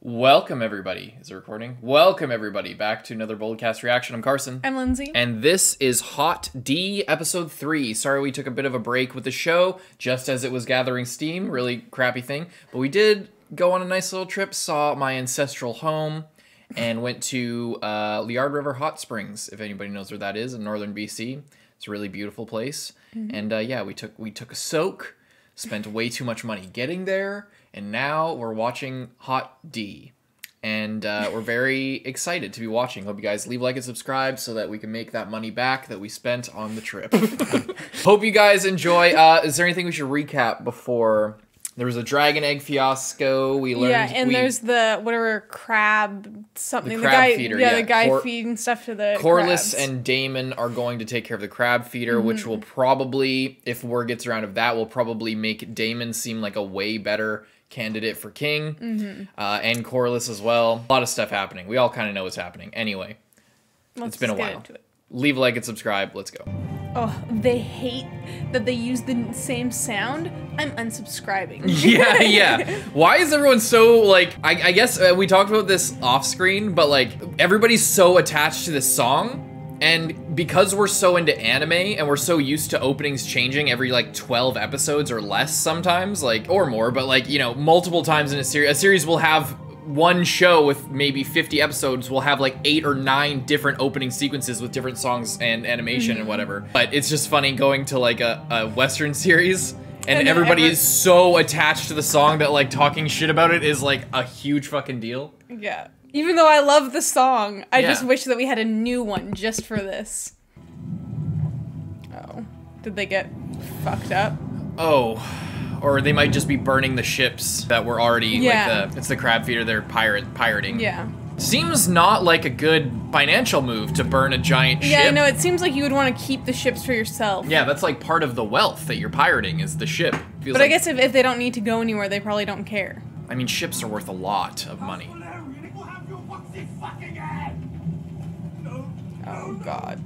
Welcome everybody. Is it recording? Welcome everybody back to another BOLDcast reaction. I'm Carson. I'm Lindsay. And this is Hot D episode 3. Sorry we took a bit of a break with the show just as it was gathering steam. Really crappy thing. But we did go on a nice little trip, saw my ancestral home, and went to Liard River Hot Springs, if anybody knows where that is, in northern BC. It's a really beautiful place. And yeah, we took a soak, spent way too much money getting there, and now we're watching Hot D. And we're very excited to be watching. Hope you guys leave a like and subscribe so that we can make that money back that we spent on the trip. Hope you guys enjoy. Is there anything we should recap before? There was a dragon egg fiasco. We learned. Yeah, and there's the whatever crab something. The crab feeder. Yeah, the guy feeding stuff to the Corliss crabs. and Damon are going to take care of the crab feeder, which will probably, if word gets around of that, will probably make Damon seem like a way better candidate for king, and Corliss as well. A lot of stuff happening. We all kind of know what's happening. Anyway, it's been a while. Leave a like and subscribe. Let's go. Oh, they hate that they use the same sound. I'm unsubscribing. Yeah. Why is everyone so, like, I guess we talked about this off screen, but, like, everybody's so attached to this song. And because we're so into anime and we're so used to openings changing every, like, 12 episodes or less sometimes, like, or more, but, like, you know, multiple times in a series will have one show with maybe 50 episodes will have like 8 or 9 different opening sequences with different songs and animation and whatever. But it's just funny going to like a Western series and everybody is so attached to the song that like talking shit about it is like a huge fucking deal. Yeah. Even though I love the song, I just wish that we had a new one just for this. Oh. Did they get fucked up? Oh. Or they might just be burning the ships that were already, like, it's the crab feeder they're pirating. Yeah. Seems not like a good financial move to burn a giant ship. Yeah, no, it seems like you would want to keep the ships for yourself. Yeah, that's like part of the wealth that you're pirating is the ship. But like, I guess if they don't need to go anywhere, they probably don't care. I mean, ships are worth a lot of money. Oh, God.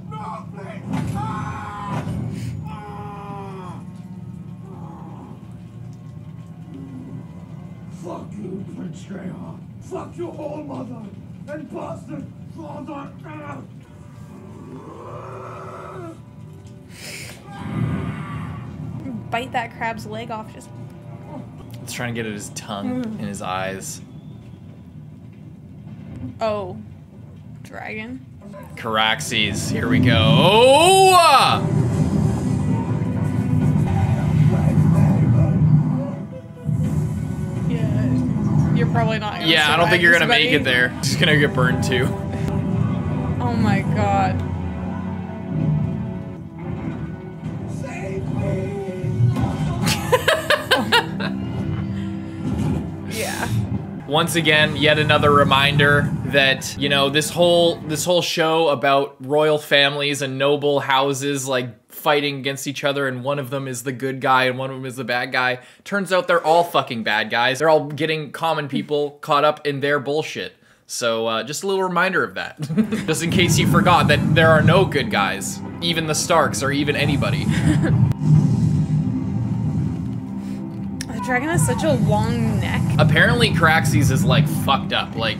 Fuck you, Prince Greyheart. Fuck your whole mother and bastard father. Bite that crab's leg off. Just. It's trying to get at his tongue and his eyes. Oh, dragon. Caraxes, here we go. Oh! You're probably not gonna I don't think you're gonna make it there. Just gonna get burned too. Oh my god. Save me. Yeah. Once again, yet another reminder that, you know, this whole show about royal families and noble houses like fighting against each other, and one of them is the good guy and one of them is the bad guy. Turns out they're all fucking bad guys. They're all getting common people caught up in their bullshit. So just a little reminder of that. Just in case you forgot that there are no good guys. Even the Starks or even anybody. The dragon has such a long neck. Apparently Caraxes is like fucked up. Like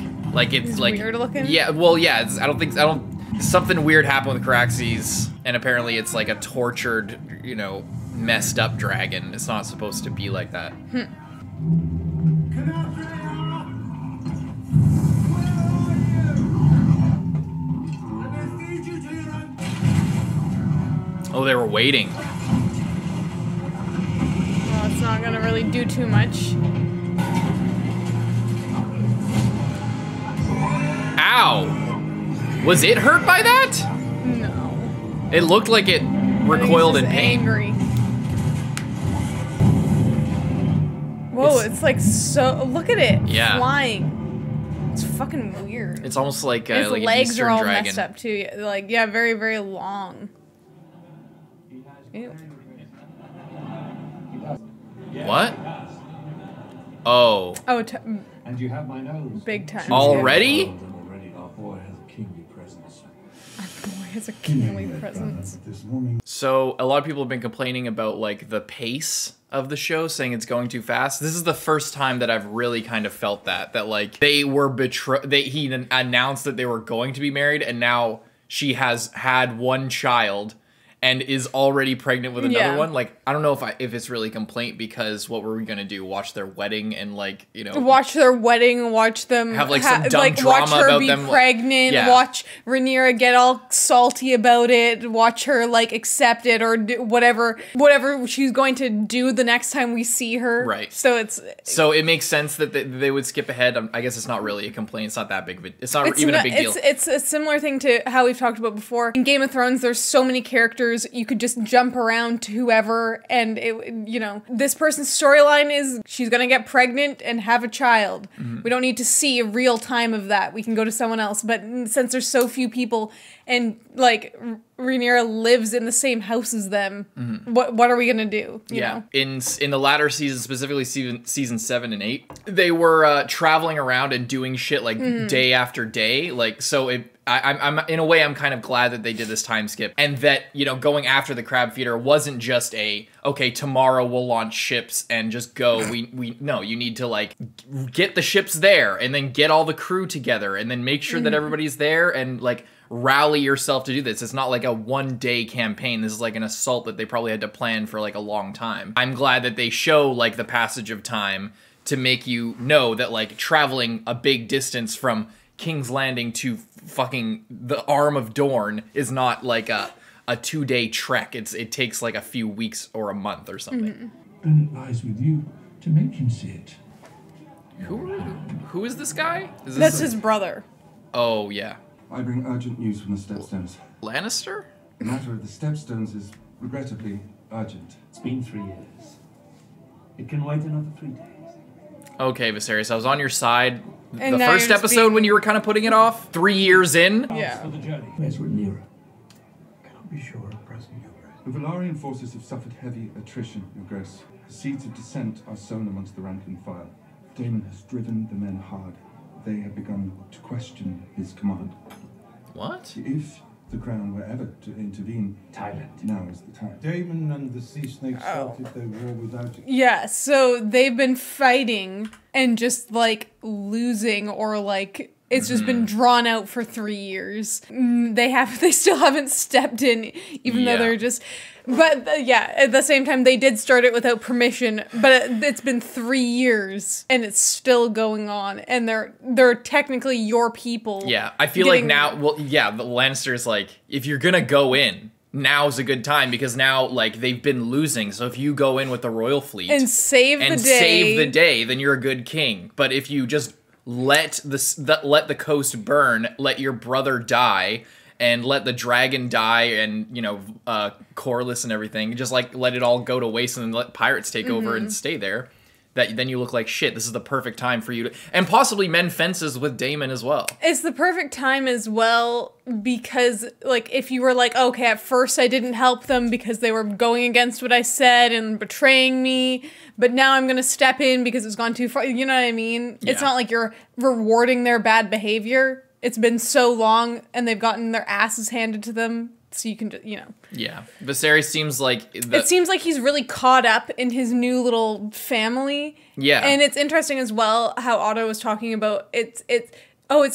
it's like weird looking? Yeah, well yeah, something weird happened with Caraxes, and apparently it's like a tortured, you know, messed up dragon. It's not supposed to be like that. Oh, they were waiting. Well, it's not gonna really do too much. Ow! Was it hurt by that? No. It looked like it recoiled in pain. Angry. Whoa, it's like so. Look at it. Yeah. Flying. It's fucking weird. It's almost like His like legs an Eastern are all dragon. messed up too. Like, yeah, very, very long. Ew. What? Oh. Oh, And you have my nose. big time. Already? Our boy has a kingly presence. Our boy has a kingly presence. This morning. So a lot of people have been complaining about like the pace of the show, saying it's going too fast. This is the first time that I've really kind of felt that like they were he announced that they were going to be married, and now she has had one child and is already pregnant with another one. Like, I don't know if it's really a complaint, because what were we gonna do? Watch their wedding and like, you know, watch their wedding, watch them have like some dumb drama watch her about be them pregnant, watch Rhaenyra get all salty about it, watch her like accept it or do whatever she's going to do the next time we see her. Right. So it makes sense that they would skip ahead. I guess it's not really a complaint. It's not that big of a, it's not even a big deal. It's a similar thing to how we've talked about before. In Game of Thrones, there's so many characters, you could just jump around to whoever, and it, you know, this person's storyline is she's gonna get pregnant and have a child. We don't need to see a real time of that. We can go to someone else. But since there's so few people, and like Rhaenyra lives in the same house as them, what are we gonna do? You know? In the latter seasons, specifically season 7 and 8, they were traveling around and doing shit like day after day. Like, so I'm in a way, I'm kind of glad that they did this time skip, and that, you know, going after the crab feeder wasn't just okay, tomorrow we'll launch ships and just go. No, you need to like get the ships there and then get all the crew together and then make sure that everybody's there and like rally yourself to do this. It's not like a one-day campaign. This is like an assault that they probably had to plan for like a long time. I'm glad that they show like the passage of time to make you know that like traveling a big distance from King's Landing to fucking the Arm of Dorne is not like a 2-day trek. It takes like a few weeks or a month or something. And it lies with you to make him see it. Who is this guy? That's his brother. Oh, yeah. I bring urgent news from the Stepstones. Lannister? The matter of the Stepstones is regrettably urgent. It's been 3 years. It can wait another 3 days. Okay, Viserys, I was on your side And the now first you're just episode when you were kind of putting it off. 3 years in. Yeah. For the journey. Where's Rhaenyra? Cannot be sure at present, Your Grace. The Valyrian forces have suffered heavy attrition, Your Grace. The seeds of dissent are sown amongst the rank and file. Daemon has driven the men hard. They have begun to question his command. What? If the crown were ever to intervene, Thailand. now is the time. Daemon and the Sea Snake started their war without it. Yeah, so they've been fighting and just like losing, or like it's just been drawn out for 3 years. They still haven't stepped in, even though they're just. But at the same time, they did start it without permission. But it's been 3 years, and it's still going on, and they're technically your people. Yeah, I feel like now. Well, yeah, the Lannisters, like, if you're gonna go in, now's a good time, because now like they've been losing. So if you go in with the royal fleet and save the day, then you're a good king. But if you just let the coast burn, let your brother die, and let the dragon die, and, you know, Corlys and everything, just like let it all go to waste, and then let pirates take over and stay there, then you look like shit. This is the perfect time for you to, and possibly mend fences with Daemon as well. It's the perfect time as well, because like if you were like, okay, at first I didn't help them because they were going against what I said and betraying me, but now I'm gonna step in because it's gone too far. You know what I mean? Yeah. It's not like you're rewarding their bad behavior. It's been so long, and they've gotten their asses handed to them. So you can just, you know. Yeah. Viserys seems like... It seems like he's really caught up in his new little family. Yeah. And it's interesting as well how Otto was talking about it's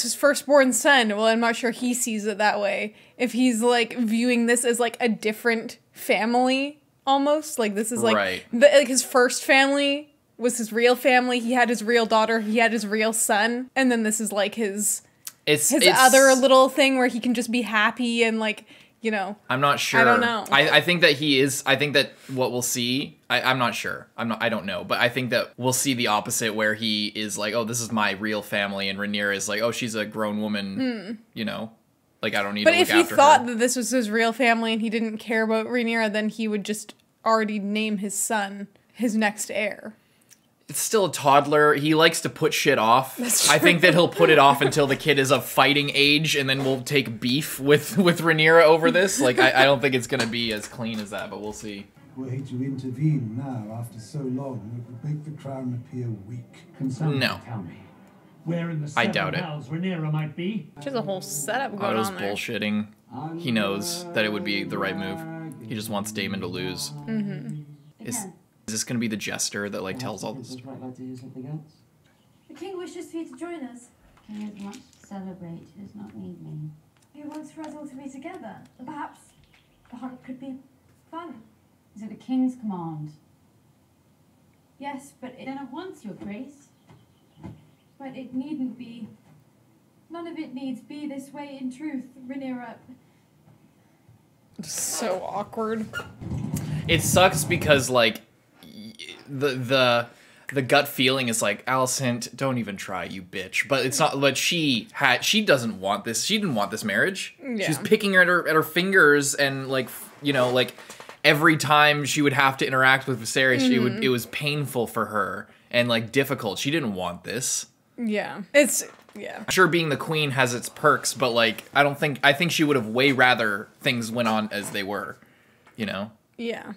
his firstborn son. Well, I'm not sure he sees it that way. If he's like viewing this as like a different family almost. Like this is like, right. Like his first family was his real family. He had his real daughter. He had his real son. And then this is like his other little thing where he can just be happy and like... You know, I'm not sure. I don't know. I think that he is. I think that what we'll see. I'm not sure. I don't know. But I think that we'll see the opposite, where he is like, oh, this is my real family, and Rhaenyra is like, oh, she's a grown woman. You know, like I don't need. But to look after her. But if he thought that this was his real family and he didn't care about Rhaenyra, then he would just already name his son his next heir. It's still a toddler. He likes to put shit off. That's true. I think that he'll put it off until the kid is of fighting age, and then we'll take beef with Rhaenyra over this. Like, I don't think it's going to be as clean as that, but we'll see. Way to intervene now after so long, it would make the crown appear weak. Can someone No. tell me where in the I seven doubt it. hells Rhaenyra might be? Which is a whole setup going Otto's on there. bullshitting. He knows that it would be the right move. He just wants Daemon to lose. Mm-hmm. Is this gonna be the jester that like tells all this? The king wishes for you to join us. King is much to celebrate. He does not need me. He wants for us all to be together. Perhaps the hunt could be fun. Is it the king's command? Yes, but Then at once, your grace. but it needn't be. None of it needs be this way in truth, Rhaenyra. So awkward. It sucks because like the gut feeling is like, Alicent, don't even try, you bitch. But it's not. But she doesn't want this. She didn't want this marriage. Yeah. She's picking at her fingers, and like like every time she would have to interact with Viserys, it was painful for her and like difficult. She didn't want this. Yeah. Yeah. Sure, being the queen has its perks, but like I think she would have way rather things went on as they were, Yeah.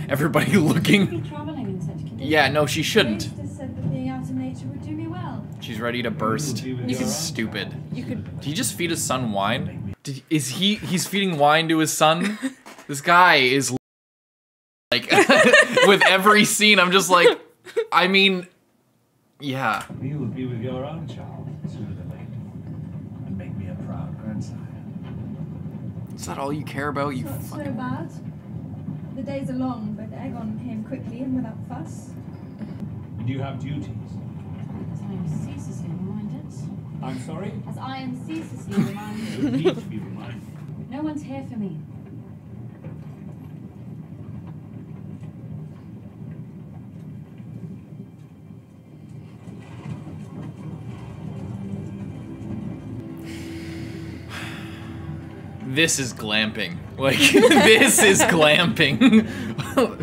Everybody looking. Be traveling in such conditions. Yeah, no, she shouldn't. Maester said that being out in nature would do me well. She's ready to burst. He's stupid. You could. Did he just feed his son wine? He's feeding wine to his son? This guy is like with every scene. I'm just like, I mean, yeah. You will be with your own child sooner than later, and make me a proud grandsire. Is that all you care about? You Not so fucking. bad. The days are long, but Aegon came quickly and without fuss. Do you have duties? As I am ceaselessly reminded. I'm sorry? As I am ceaselessly reminded. You need to be reminded. No one's here for me. This is glamping. Like, this is glamping.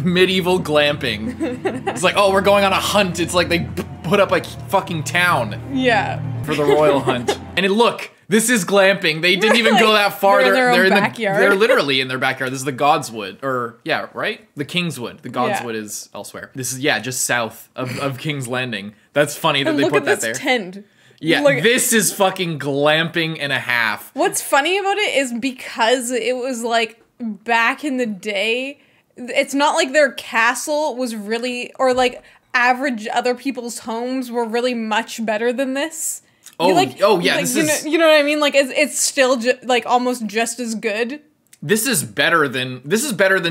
Medieval glamping. It's like, oh, we're going on a hunt. It's like they put up a fucking town Yeah. for the royal hunt. And look, this is glamping. They didn't even go that far. They're in their own backyard. They're literally in their backyard. This is the Godswood. Or, yeah, right? The Kingswood. The Godswood is elsewhere. This is, yeah, just south of King's Landing. That's funny that And they look put at that this there. tent. Yeah, Look- this is fucking glamping and a half. What's funny about it is because it was like back in the day, it's not like their castle was really, or like average other people's homes were really much better than this. Oh, You, yeah, like, this you is... know, you know what I mean? Like it's still like almost just as good. This is better than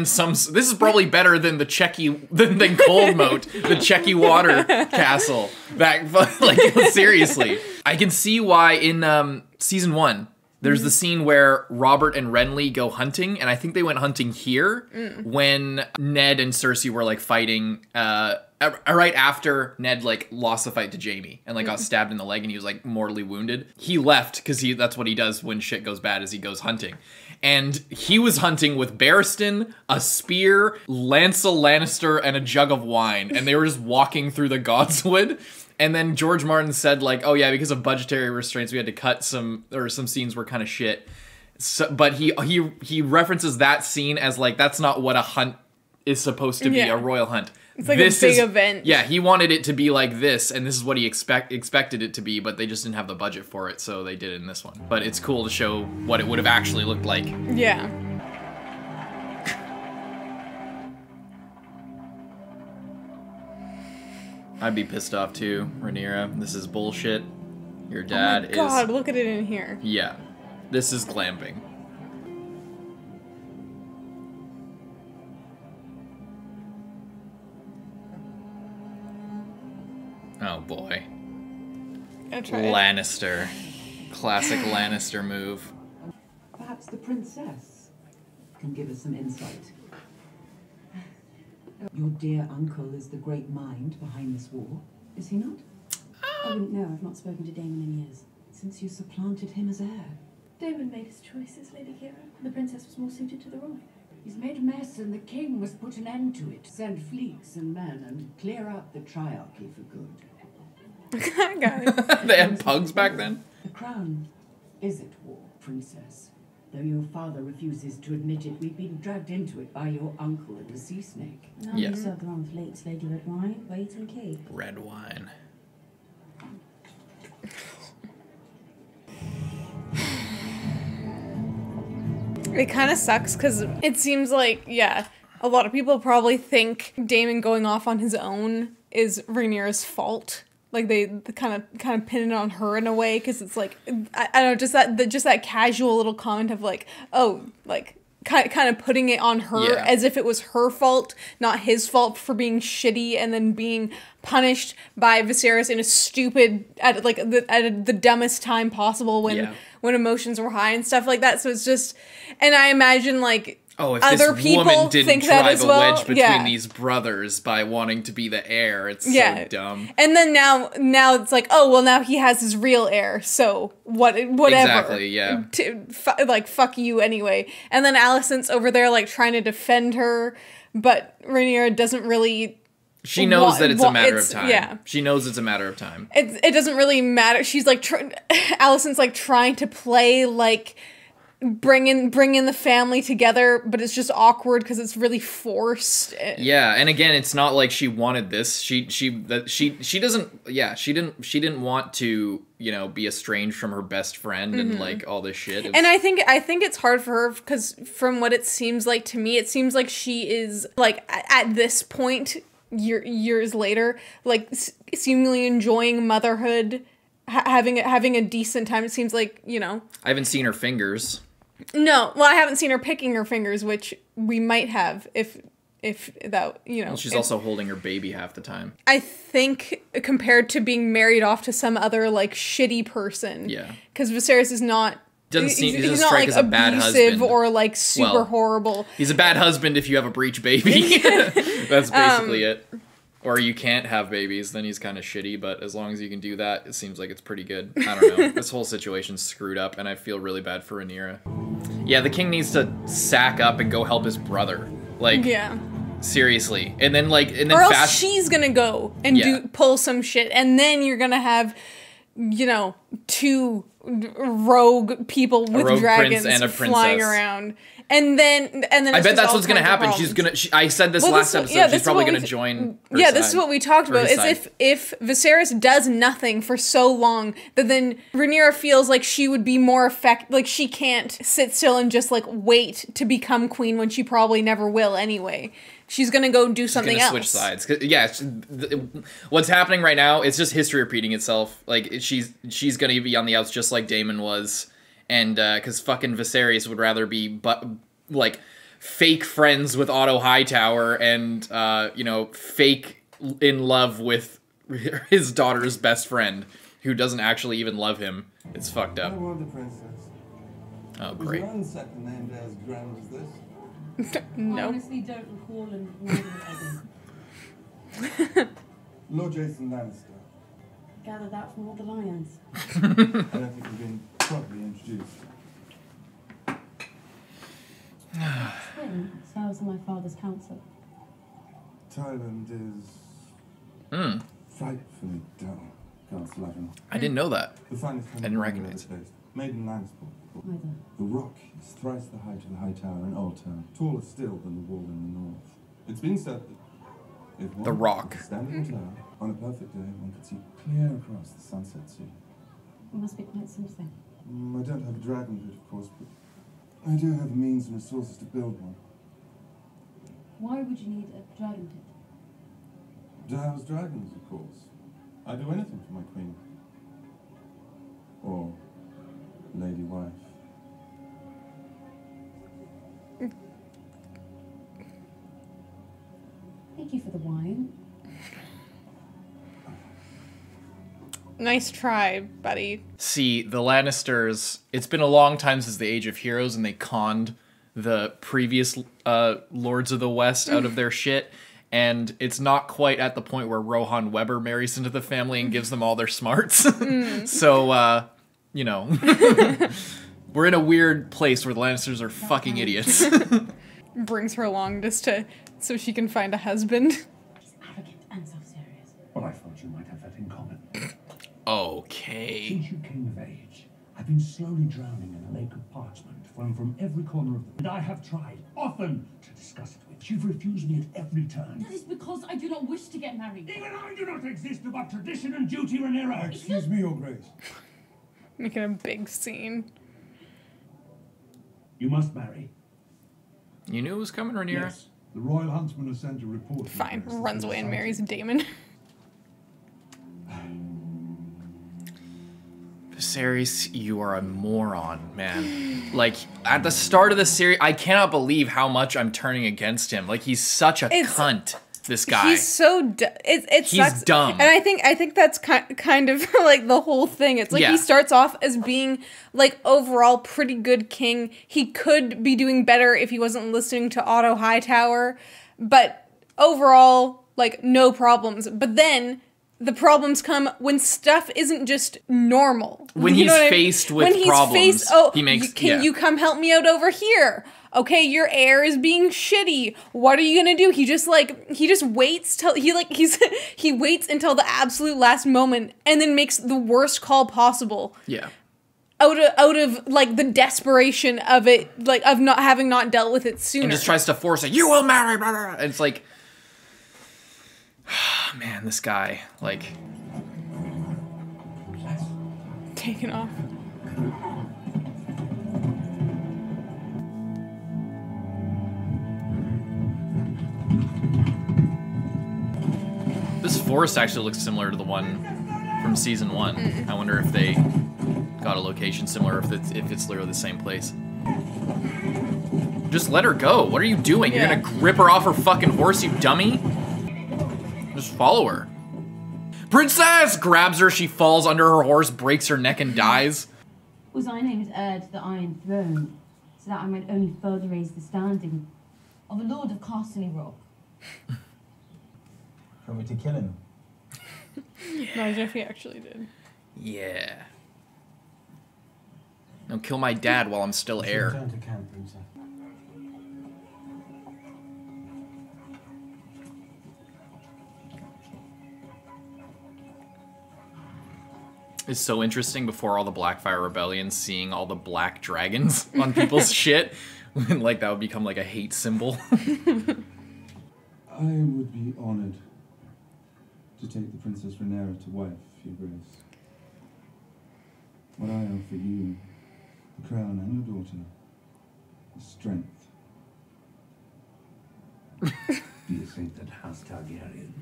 some. This is probably better than the Checky than Cold Moat, the Checky Water Castle. That like seriously, I can see why in season 1 there's the scene where Robert and Renly go hunting, and I think they went hunting here when Ned and Cersei were like fighting. Right after Ned like lost the fight to Jaime and like got stabbed in the leg and he was like mortally wounded. He left because that's what he does when shit goes bad, is he goes hunting. And he was hunting with Barristan, a spear, Lancel Lannister, and a jug of wine. And they were just walking through the Godswood. And then George Martin said like, oh yeah, because of budgetary restraints, we had to cut some scenes were kind of shit. So, but he references that scene as like, that's not what a hunt is supposed to be, a royal hunt. It's like a big event. Yeah, he wanted it to be like this, and this is what he expected it to be, but they just didn't have the budget for it, so they did it in this one. But it's cool to show what it would have actually looked like. Yeah. I'd be pissed off too, Rhaenyra. This is bullshit. Your dad Oh my God, look at it in here. Yeah. This is glamping. Oh boy. Gonna try it. Lannister. Classic Lannister move. Perhaps the princess can give us some insight. Your dear uncle is the great mind behind this war, is he not? I wouldn't know. I've not spoken to Daemon in years. Since you supplanted him as heir. Daemon made his choices, Lady Kira. The princess was more suited to the role. He's made a mess and the king must put an end to it. Send fleets and men and clear out the triarchy for good. Got it. They had pugs back then? The crown is at war, princess. Though your father refuses to admit it, we've been dragged into it by your uncle and the sea snake. Now Yeah. you serve the wrong fleets, Lady Red Wine. Wait and keep. Red wine. It kind of sucks because it seems like, yeah, a lot of people probably think Damon going off on his own is Rhaenyra's fault. Like they kind of pin it on her in a way because it's like I don't know, just that casual little comment of like, oh, like kind of putting it on her as if it was her fault, not his fault for being shitty and then being punished by Viserys in a stupid at the dumbest time possible when emotions were high and stuff like that. So it's just, and I imagine like. Oh, if other this people woman didn't think that drive as a well. wedge between these brothers by wanting to be the heir, it's so dumb. And then now it's like, oh, well, now he has his real heir, so whatever. Exactly, yeah. Fuck you anyway. And then Alicent's over there, like, trying to defend her, but Rhaenyra doesn't really... She knows that it's a matter of time. Yeah. She knows it's a matter of time. It doesn't really matter. She's, like, Alicent's, like, trying to play, like... bring in the family together, but it's just awkward because it's really forced. Yeah, and again, it's not like she wanted this. She didn't want to, you know, be estranged from her best friend and like all this shit. And I think it's hard for her because from what it seems like to me, it seems like she is like at this point years later, like seemingly enjoying motherhood, having a decent time. It seems like, you know. I haven't seen her fingers. No, well, I haven't seen her picking her fingers, which we might have if that, you know. Well, she's also holding her baby half the time. I think compared to being married off to some other like shitty person. Yeah. Because Viserys is not. He doesn't not strike like as a bad husband or like super horrible. He's a bad husband if you have a breech baby. That's basically it. Or you can't have babies, then he's kind of shitty, but as long as you can do that, it seems like it's pretty good. I don't know. This whole situation's screwed up, and I feel really bad for Rhaenyra. Yeah, the king needs to sack up and go help his brother. Like, seriously. And then, or else she's gonna go and pull some shit, and then you're gonna have, you know, two rogue people with dragons and a flying around. And then I bet that's what's gonna happen. I said this last episode. She's probably gonna join. This is what we talked about. Is if Viserys does nothing for so long, that then Rhaenyra feels like she would be more effective. Like she can't sit still and just like wait to become queen when she probably never will anyway. She's gonna go do something else. Switch sides. What's happening right now? It's just history repeating itself. Like she's gonna be on the outs just like Daemon was. And because fucking Viserys would rather be like fake friends with Otto Hightower and you know, fake in love with his daughter's best friend who doesn't actually even love him. It's fucked up. I want the princess. Oh, great. Was your own second name as grand as this? No. I honestly don't recall and neither Lord Jason Lannister. gather that from all the lions. I don't think we've been properly introduced. Twin serves on my father's council. Thailand is frightfully dull, God's loving. I didn't know that. The finest I didn't recognize it. Made in Lannisport. Either. The rock is thrice the height of the high tower in Old Town, taller still than the wall in the north. It's been said that if one The Rock. standing tall, on a perfect day, one could see clear across the sunset sea. It must be quite something. I don't have a dragon hood, of course, but I do have the means and resources to build one. Why would you need a dragon tip? To house dragons, of course. I'd do anything for my queen. Or lady wife. Thank you for the wine. Nice try, buddy. See, the Lannisters, it's been a long time since the Age of Heroes, and they conned the previous Lords of the West out of their shit, and it's not quite at the point where Rohan Weber marries into the family and gives them all their smarts. So, you know, we're in a weird place where the Lannisters are fucking idiots. Brings her along just so she can find a husband. He's arrogant and self-serious. Well, I thought you might have that in common. Okay. Since you came of age, I've been slowly drowning in a lake of parchment flowing from every corner of the... And I have tried, often, to discuss it with you. You've refused me at every turn. That is because I do not wish to get married. Even I do not exist above tradition and duty, Rhaenyra. Excuse me, Your Grace. Making a big scene. You must marry. You knew it was coming, Rhaenyra? Yes. The royal huntsman has sent a report. Fine, runs away and marries a Daemon. Viserys, you are a moron, man. Like, at the start of the series, I cannot believe how much I'm turning against him. Like, he's such a cunt, this guy. He's so he's He's dumb. And I think that's kind of like the whole thing. It's like he starts off as being like overall pretty good king. He could be doing better if he wasn't listening to Otto Hightower, but overall, like, no problems. But then the problems come when stuff isn't just normal. When he's faced with problems, he makes... Can you come help me out over here? Okay, your heir is being shitty. What are you gonna do? He just waits till he waits until the absolute last moment and then makes the worst call possible. Yeah. Out of like the desperation of it, like of not dealt with it sooner. And just tries to force it. You will marry, blah, blah, blah. And it's like, man, this guy, like, taken off. this forest actually looks similar to the one from season 1. I wonder if they got a location similar, if it's literally the same place. Just let her go. What are you doing? You're gonna grip her off her fucking horse, you dummy? Just follow her. Princess! Grabs her, she falls under her horse, breaks her neck and dies. Was I named heir to the Iron Throne, so that I might only further raise the standing of a Lord of Castle Rock? Want me to kill him? No, Jeffy actually did. Yeah. No, kill my dad while I'm still heir. Return to camp, Princess. It's so interesting before all the Blackfire Rebellion, seeing all the black dragons on people's shit. Like, that would become like a hate symbol. I would be honored to take the Princess Rhaenyra to wife, Your Grace. What I offer you, the crown and your daughter, is strength. Do you think that House Targaryen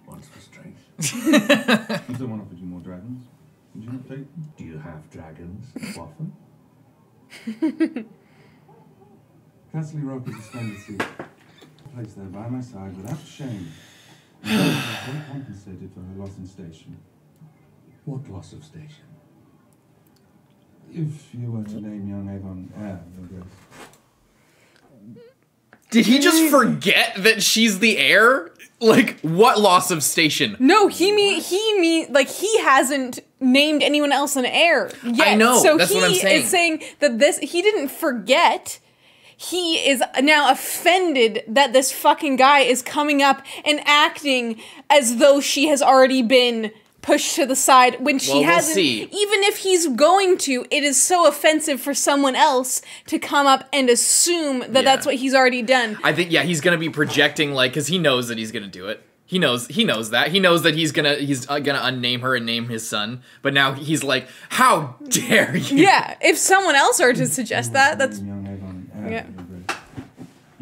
wants for strength? If someone offered you more dragons, would you not take them? Do you have dragons to offer? Castle Rock is a splendid seat. Placed there by my side without shame. And fully compensated for her loss in station. What loss of station? If you were to name young Aegon heir, Your Grace. Did he just forget that she's the heir? Like, what loss of station? No, he like he hasn't named anyone else an heir yet. I know, so that's what I'm saying. Is saying that he didn't forget. He is now offended that this fucking guy is coming up and acting as though she has already been pushed to the side when she hasn't. We'll see. Even if he's going to, it is so offensive for someone else to come up and assume that that's what he's already done. I think, he's gonna be projecting, like, because he knows that he's gonna do it. He knows that. He knows that he's gonna unname her and name his son. But now he's like, how dare you? Yeah, if someone else were to suggest that, that's... Young Aegon heir, Yeah. Your Grace.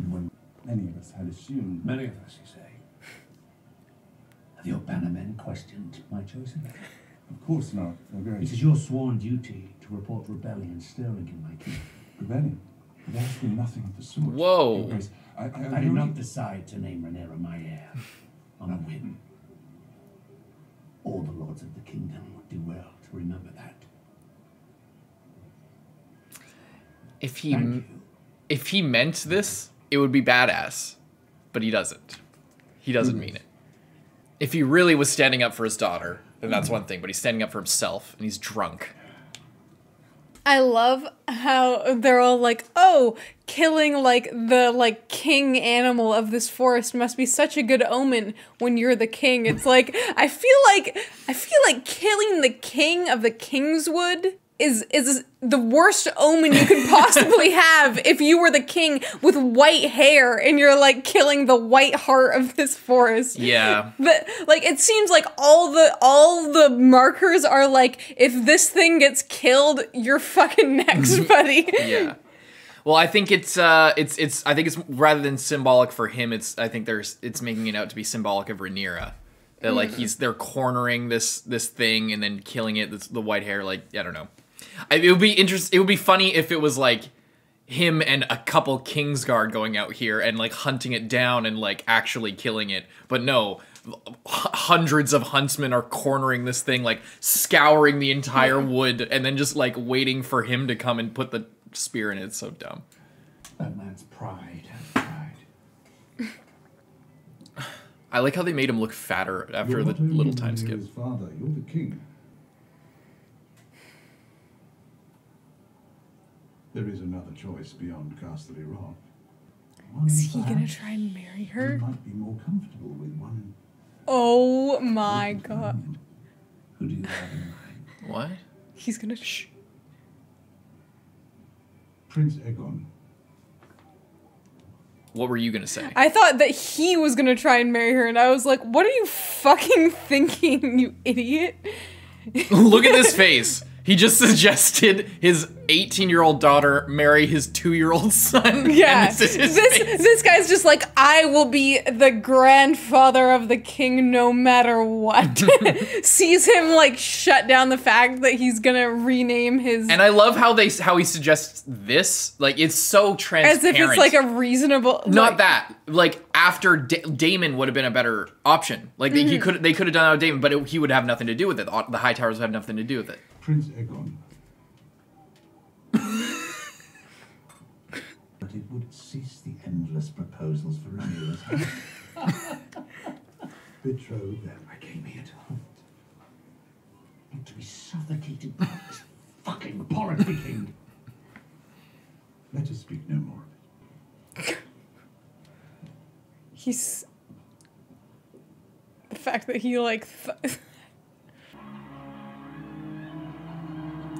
When many of us had assumed... Many of us, you say. Have your bannermen questioned my chosen? Of course not, Your Grace. It is your sworn duty to report rebellion stirring in my kingdom. Rebellion? There has been nothing of the sort. Whoa. Your Grace, I did not decide to name Rhaenyra my heir on a whim. All the lords of the kingdom would do well to remember that. If he meant this, it would be badass. But he doesn't. He doesn't mean it. If he really was standing up for his daughter, then that's one thing. But he's standing up for himself, and he's drunk. I love how they're all like, oh, killing like the like king animal of this forest must be such a good omen when you're the king. It's like I feel like killing the king of the Kingswood is the worst omen you could possibly have if you were the king with white hair and you're like killing the white heart of this forest. Yeah. But like it seems like all the markers are like, if this thing gets killed, you're fucking next, buddy. Yeah. Well, I think it's I think it's rather than symbolic for him. I think it's making it out to be symbolic of Rhaenyra. That like they're cornering this thing and then killing it. The white hair, like I don't know. It would be interesting. It would be funny if it was like him and a couple Kingsguard going out here and like hunting it down and like actually killing it. But no, hundreds of huntsmen are cornering this thing, like scouring the entire wood, and then just like waiting for him to come and put the spear in it. It's so dumb. That man's pride. I like how they made him look fatter after You're the not only little time skip. Rhaenyra's father, you're the king. There is another choice beyond Casterly Rock. Is he gonna try and marry her? You might be more comfortable with one. Oh my god. Who do you have in mind? What? He's gonna... Shh. Prince Aegon. What were you gonna say? I thought that he was gonna try and marry her, and I was like, what are you fucking thinking, you idiot? Look at this face. He just suggested his 18-year-old daughter marry his 2-year-old son. Yeah, And this guy's just like, I will be the grandfather of the king no matter what. Sees him like shut down the fact that he's gonna rename his... And I love how he suggests this. Like, it's so transparent. As if it's like a reasonable... Not that. Like, after Daemon would have been a better option. Like, they could have done it with Daemon, but he would have nothing to do with it. The High Towers would have nothing to do with it. Prince Aegon. But it would cease the endless proposals for Rhaenyra's hand. Betrothed them. I came here to hunt. Not to be suffocated by this fucking politicking. Let us speak no more of it. He's... The fact that he like...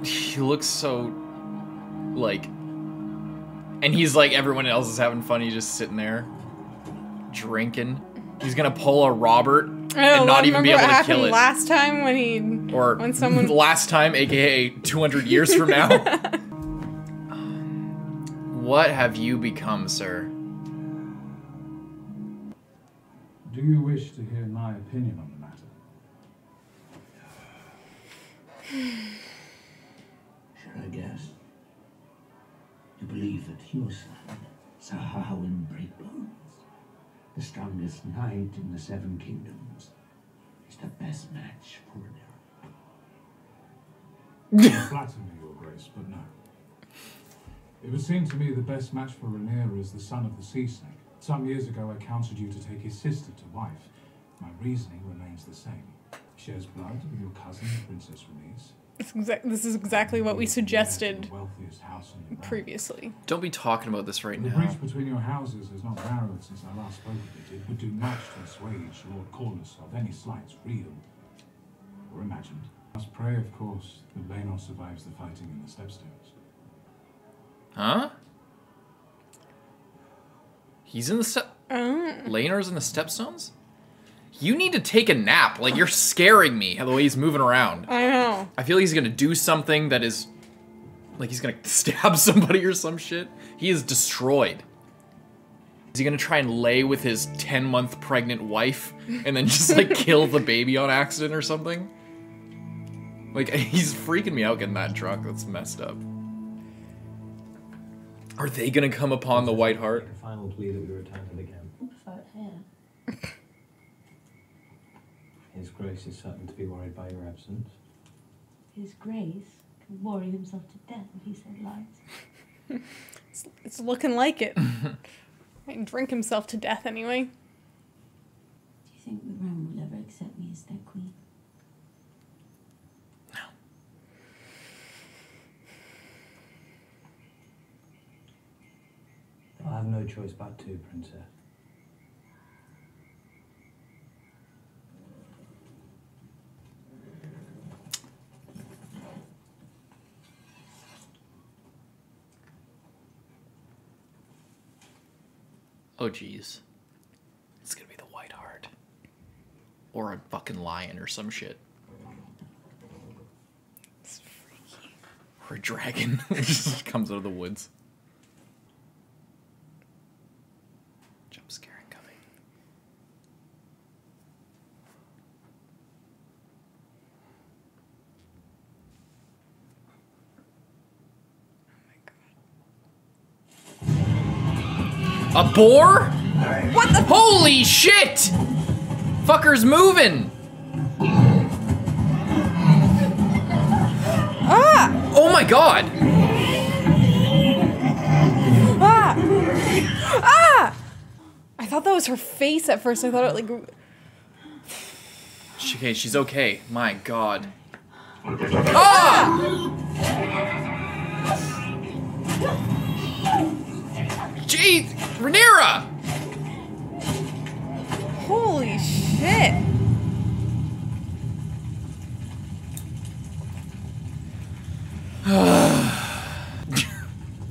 He looks so, like, and he's like, everyone else is having fun, he's just sitting there, drinking. He's gonna pull a Robert and not even be able to kill it. Last time when someone... last time, aka 200 years from now. What have you become, sir? Do you wish to hear my opinion on the matter? Should I guess? You believe that your son, Sir Harwin Breakbones, the strongest knight in the Seven Kingdoms, is the best match for Rhaenyra? Flatter me, Your Grace, but no. It would seem to me the best match for Rhaenyra is the son of the sea snake. Some years ago, I counseled you to take his sister to wife. My reasoning remains the same. She shares blood with your cousin, Princess Rhaenys. This is exactly what we suggested The wealthiest house in the realm. previously. Don't be talking about this right The now. breach between your houses has not narrowed since I last spoke of it. It would do much to assuage Lord Corlys of any slights, real or imagined. I must pray, of course, that Laenor survives the fighting in the Stepstones. Huh? He's in the Laenor's in the Stepstones? You need to take a nap. Like, you're scaring me, the way he's moving around. I know. I feel like he's gonna do something that is... Like, he's gonna stab somebody or some shit. He is destroyed. Is he gonna try and lay with his 10-month pregnant wife and then just, like, kill the baby on accident or something? Like, he's freaking me out getting that drunk. That's messed up. Are they gonna come upon the White Hart? The final plea that we return to the camp. I prefer it here. His Grace is certain to be worried by your absence. His Grace can worry himself to death if he said lies. It's looking like it. Might drink himself to death anyway. Do you think the realm will ever accept me as their queen? I have no choice but to, Princess. Oh, jeez. It's gonna be the White Hart. Or a fucking lion or some shit. It's freaky. Or a dragon. It just comes out of the woods. A boar? What the? Holy shit! Fucker's moving! Ah! Oh my god! Ah! Ah! I thought that was her face at first. I thought it like... Okay, she's okay. My god. Ah! Jeez! Rhaenyra! Holy shit!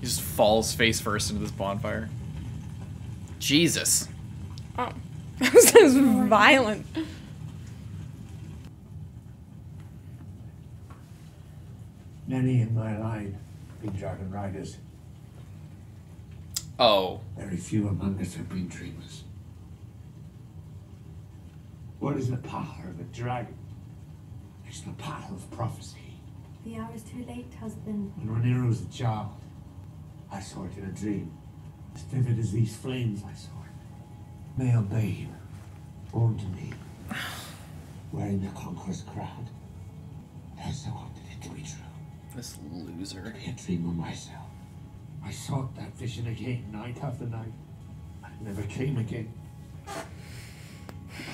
He just falls face first into this bonfire. Jesus. Oh. That was violent. Many in my line have been dragon riders. Oh. Very few among us have been dreamers. What is the power of a dragon? It's the power of prophecy. The hour is too late, husband. When Rhaenyra was a child, I saw it in a dream. As vivid as these flames, I saw it. Male babe, born to me, wearing the conqueror's crown. As I wanted it to be true. This loser. To be a dreamer myself. I sought that vision again, night after night. But it never came again. I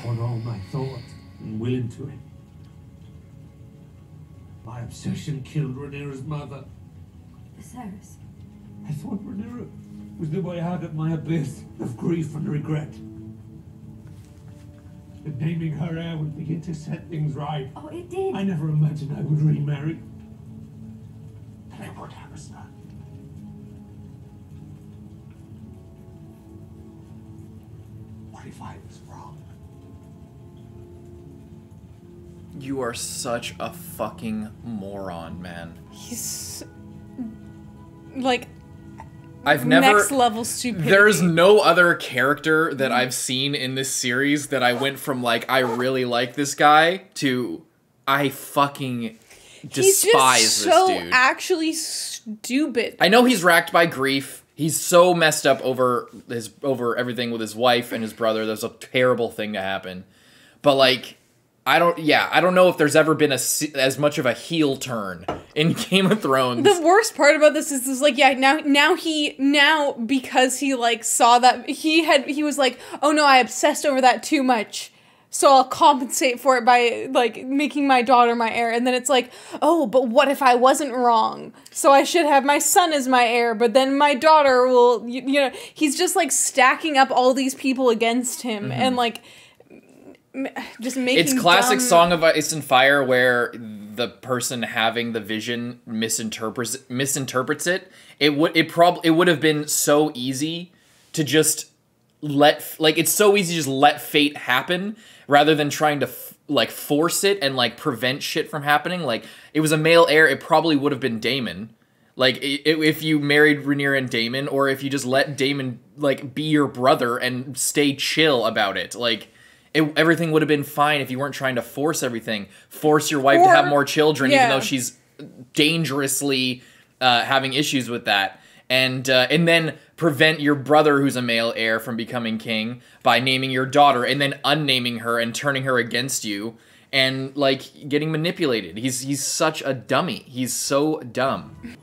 poured all my thought and will into it. My obsession killed Rhaenyra's mother. Viserys. I thought Rhaenyra was the way out of my abyss of grief and regret. That naming her heir would begin to set things right. Oh, it did. I never imagined I would remarry. And I would have a son. What if I was wrong? You are such a fucking moron, man. He's... like... I've never... next level stupidity. There's no other character that I've seen in this series that I went from, like, I really like this guy to I fucking despise he's just this so dude. actually stupid. I know he's racked by grief. He's so messed up over everything with his wife and his brother. There's a terrible thing to happen. But, like... I don't know if there's ever been as much of a heel turn in Game of Thrones. The worst part about this is like, yeah, now because he like saw that he was like, oh no, I obsessed over that too much, so I'll compensate for it by like making my daughter my heir. And then it's like, oh, but what if I wasn't wrong? So I should have my son as my heir, but then my daughter will, you know, he's just like stacking up all these people against him and like. Just making it's classic dumb... Song of Ice and Fire where the person having the vision misinterprets it. It would have been so easy to just it's so easy to just let fate happen rather than trying to force it and like prevent shit from happening. Like it was a male heir, it probably would have been Daemon. Like if you married Rhaenyra and Daemon, or if you just let Daemon like be your brother and stay chill about it, like. Everything would have been fine if you weren't trying to force everything. Force your wife to have more children, even though she's dangerously having issues with that. And then prevent your brother, who's a male heir, from becoming king by naming your daughter and then unnaming her and turning her against you and, like, getting manipulated. He's such a dummy. He's so dumb.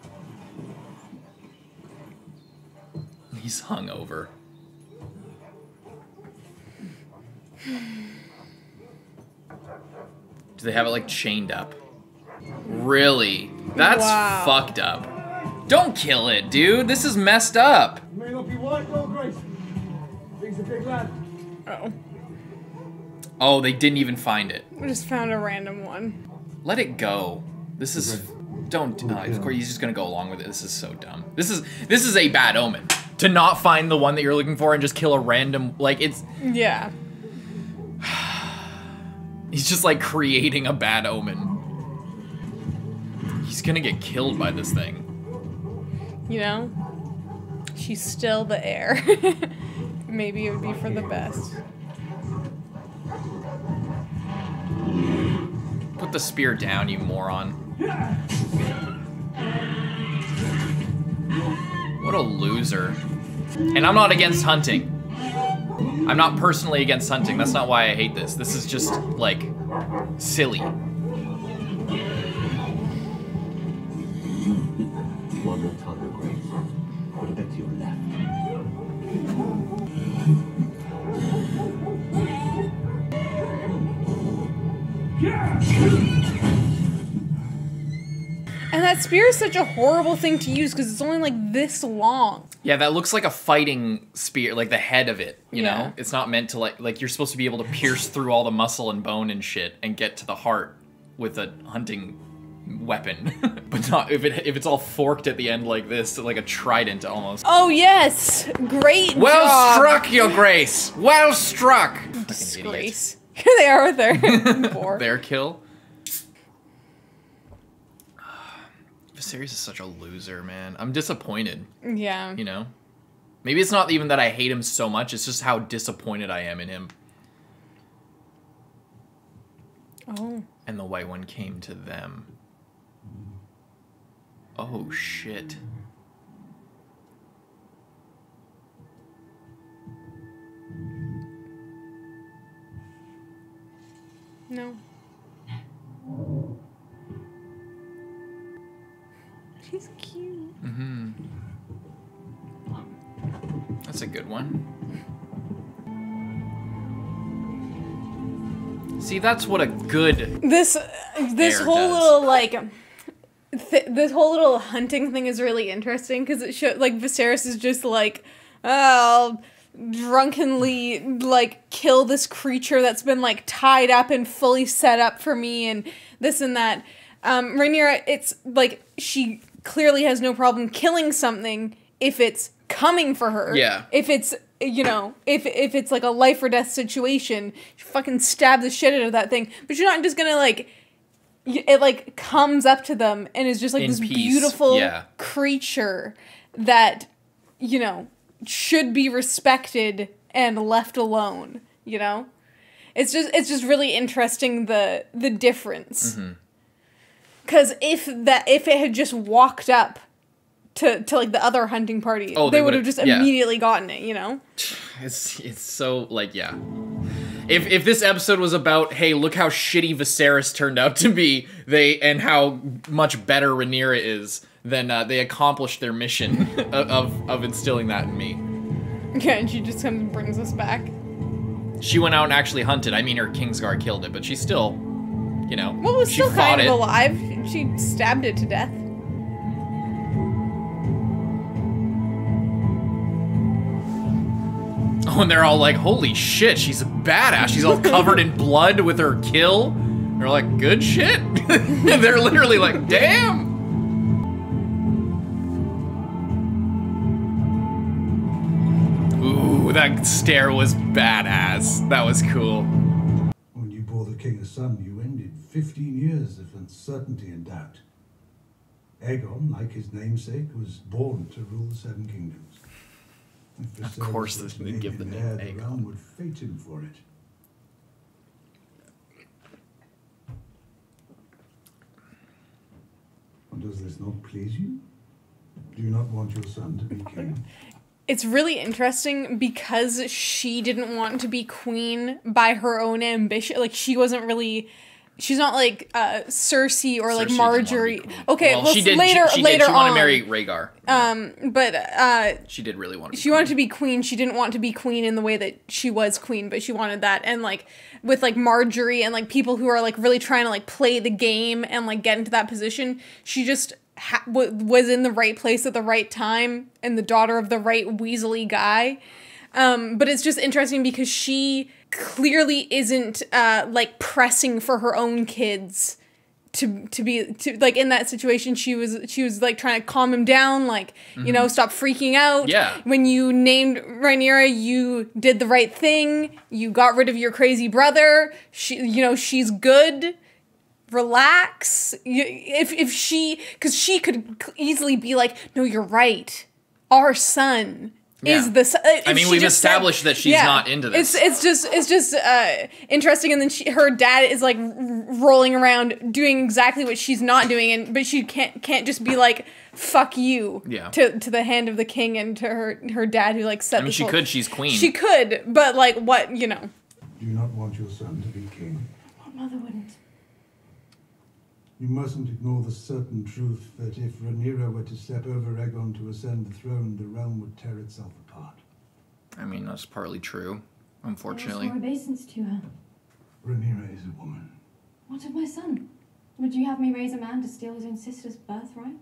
He's hungover. Do they have it like chained up? Really? That's fucked up. Don't kill it, dude. This is messed up. You may not be white, Lord Grace. He's a big lad. Oh. Oh, they didn't even find it. We just found a random one. Let it go. This is... Don't... of course, he's just gonna go along with it. This is so dumb. This is a bad omen. To not find the one that you're looking for and just kill a random... Like, it's... Yeah. He's just, like, creating a bad omen. He's gonna get killed by this thing. You know? She's still the heir. Maybe it would be for the best. Put the spear down, you moron. What a loser. And I'm not against hunting. I'm not personally against hunting. That's not why I hate this. This is just, like, silly. One more time, Your Grace. Put a bit to your left. And that spear is such a horrible thing to use because it's only like this long. Yeah, that looks like a fighting spear, like the head of it, you Yeah. know? It's not meant to, like you're supposed to be able to pierce through all the muscle and bone and shit and get to the heart with a hunting weapon. But not if it's all forked at the end like this, like a trident almost. Oh yes, great Well job. struck, Your Grace! Well struck! Disgrace. Here they are with their boar. Their kill. Viserys is such a loser, man. I'm disappointed. Yeah. You know? Maybe it's not even that I hate him so much, it's just how disappointed I am in him. Oh. And the White One came to them. Oh, shit. No. She's cute. Mm-hmm. That's a good one. See, that's what a good This Bear whole does. little like this whole little hunting thing is really interesting because it shows like Viserys is just like, oh, drunkenly like kill this creature that's been like tied up and fully set up for me and this and that. Rhaenyra, it's like she clearly has no problem killing something if it's coming for her. Yeah. If it's, you know, if it's like a life or death situation, she fucking stab the shit out of that thing. But you're not just gonna like, it like comes up to them and is just like In this peace. beautiful Yeah. creature that, you know, should be respected and left alone, you know? It's just really interesting the difference. Mm-hmm. Cause if it had just walked up to like the other hunting party, Oh, they they would have would've- just yeah. immediately gotten it, you know? It's so like, yeah. If this episode was about, hey, look how shitty Viserys turned out to be, and how much better Rhaenyra is, then they accomplished their mission of instilling that in me. Yeah, and she just comes and brings us back. She went out and actually hunted. I mean, her Kingsguard killed it, but she still, you know, Well, it was she still fought kind of it. alive. She stabbed it to death. Oh, and they're all like, holy shit, she's a badass. She's all covered in blood with her kill. They're like, good shit. They're literally like, damn. Ooh, that stare was badass. That was cool. When you bore the king a son, you ended 15 years of uncertainty and doubt. Aegon, like his namesake, was born to rule the Seven Kingdoms. If Of course Viserys they was give the made name heir, the Aegon. realm would fate him for it. And does this not please you? Do you not want your son to be king? It's really interesting because she didn't want to be queen by her own ambition. Like, she wasn't really... She's not like Cersei or like Cersei didn't Marjorie. wanna be queen. Okay, well, she did. later, She later wanted on. to marry Rhaegar. But She did really want to. Be she wanted to be queen. She didn't want to be queen in the way that she was queen, but she wanted that. And like with like Marjorie and like people who are like really trying to like play the game and like get into that position, she just was in the right place at the right time and the daughter of the right weaselly guy. But it's just interesting because she clearly isn't like pressing for her own kids to be like in that situation. She was like trying to calm him down, like, you know, stop freaking out. Yeah. When you named Rhaenyra, you did the right thing. You got rid of your crazy brother. She's good. Relax. If she, because she could easily be like, no, you're right. Our son is the. I mean, we've established that she's not into this. It's just interesting, and then her dad is like rolling around doing exactly what she's not doing, but she can't just be like fuck you to the hand of the king and to her dad who like set. I mean, she could. She's queen. She could, but like what you know. Do you not want your son to be king? What mother wouldn't? You mustn't ignore the certain truth that if Rhaenyra were to step over Aegon to ascend the throne, the realm would tear itself apart. I mean, that's partly true, unfortunately. There was more obeisance to her. Rhaenyra is a woman. What of my son? Would you have me raise a man to steal his own sister's birthright?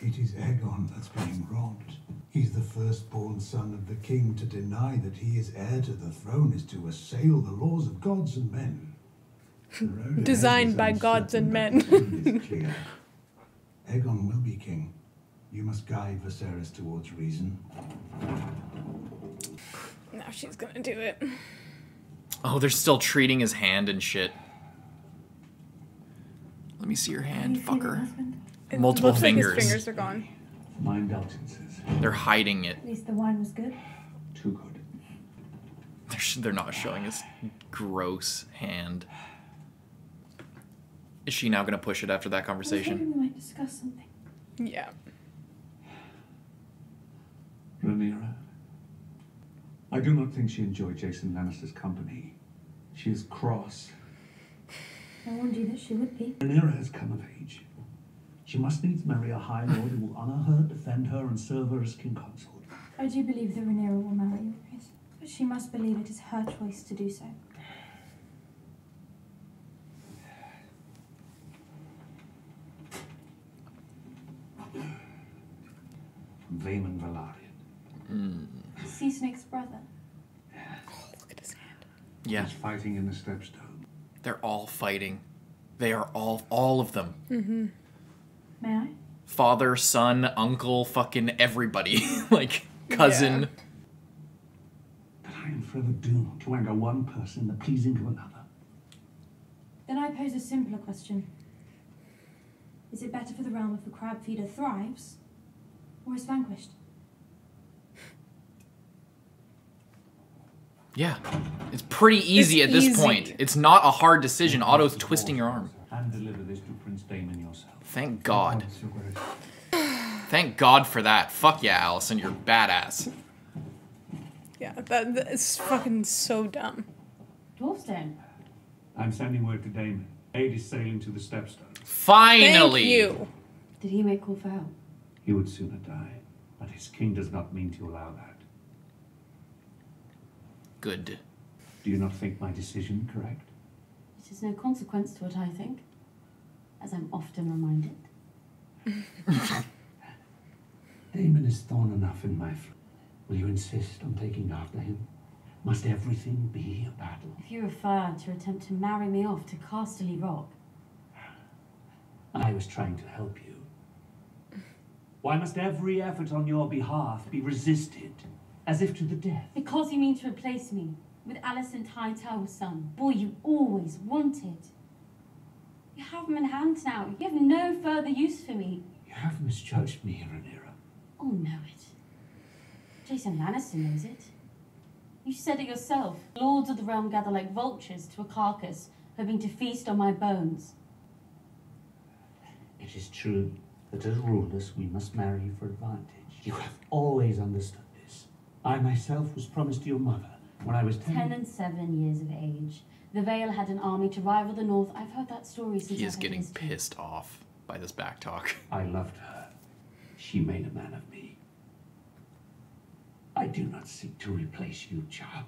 It is Aegon that's being robbed. He's the firstborn son of the king. To deny that he is heir to the throne is to assail the laws of gods and men. Designed by gods and men. Is clear. Aegon will be king. You must guide Viserys towards reason. Now she's gonna do it. Oh, they're still treating his hand and shit. Let me see your hand, fucker. Multiple fingers. Like his fingers are gone. My indulgences. They're hiding it. At least the wine was good. Too good. They're not showing his gross hand. Is she now going to push it after that I was conversation? hoping we might discuss something. Yeah. Rhaenyra. I do not think she enjoyed Jason Lannister's company. She is cross. I warned you that she would be. Rhaenyra has come of age. She must needs marry a high lord who will honor her, defend her, and serve her as king consort. I do believe that Rhaenyra will marry you, Chris. But she must believe it is her choice to do so. From Vaemon Velaryon. Sea Snake's brother. Oh, look at his hand. Yeah. He's fighting in the Stepstone. They're all fighting. They are all of them. Mm-hmm. May I? Father, son, uncle, fucking everybody. Like, cousin. Yeah. But I am forever doomed to anger one person, the pleasing of another. Then I pose a simpler question. Is it better for the realm if the crab feeder thrives, or is vanquished? Yeah. It's pretty easy at this point. It's not a hard decision. Otto's twisting your arm. And deliver this to Prince Daemon yourself. Thank God. Thank God for that. Fuck yeah, Allison, you're badass. Yeah, that is fucking so dumb. Dwarfstone. I'm sending word to Daemon. Aid is sailing to the Stepstone. Finally! Thank you. Did he make call for help? He would sooner die, but his king does not mean to allow that. Good. Do you not think my decision correct? It is no consequence to what I think, as I'm often reminded. Daemon is thorn enough in my flesh. Will you insist on taking after him? Must everything be a battle? If you refer to attempt to marry me off to Casterly Rock, I was trying to help you. Why must every effort on your behalf be resisted, as if to the death? because you mean to replace me with Alicent Hightower's son, boy you always wanted. You have him in hand now. You have no further use for me. You have misjudged me, Rhaenyra. Oh, know it. Jason Lannister knows it. You said it yourself. Lords of the realm gather like vultures to a carcass, hoping to feast on my bones. It is true that as rulers we must marry for advantage. You have always understood this. I myself was promised your mother when I was 10 and 7 years of age. The Vale had an army to rival the North. I've heard that story since He is I've had getting history. pissed off by this back talk. I loved her. She made a man of me. I do not seek to replace you, child.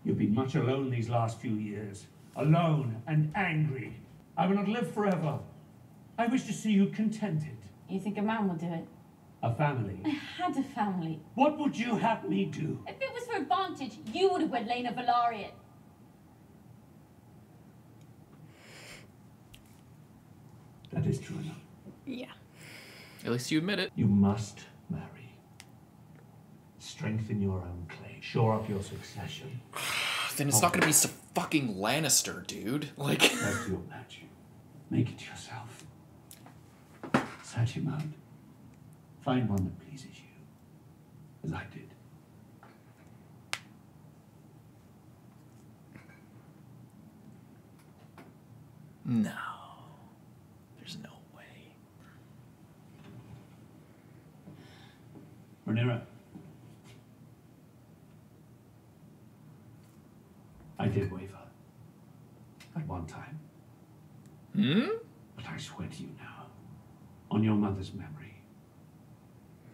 You've been much alone these last few years. Alone and angry. I will not live forever. I wish to see you contented. You think a man would do it? A family. I had a family. What would you have me do? If it was for advantage, you would have wed Lena Velaryon. That is true enough. Yeah. At least you admit it. You must marry. Strengthen your own claim. Shore up your succession. Then it's not gonna be so fucking Lannister, dude. Like. As your match. Make it yourself. Search him out. Find one that pleases you. As I did. No. There's no way. Rhaenyra. I did waver. At one time. But I swear to you now, on your mother's memory,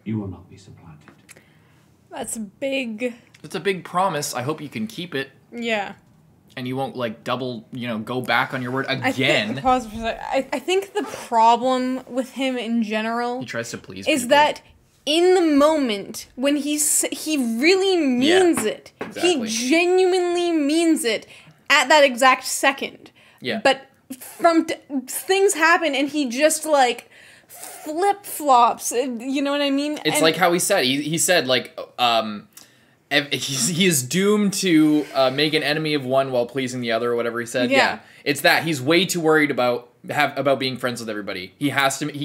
you will not be supplanted. That's big. It's a big promise. I hope you can keep it. Yeah. And you won't, like, double, go back on your word again. I think the problem with him in general... He tries to please is people. that in the moment, when he really means it. Exactly. He genuinely means it at that exact second. Yeah. But things happen and he just, like, flip-flops. You know what I mean? It's like how he said. He said, like, he is doomed to make an enemy of one while pleasing the other, or whatever he said. Yeah. It's that. He's way too worried about being friends with everybody. He can't make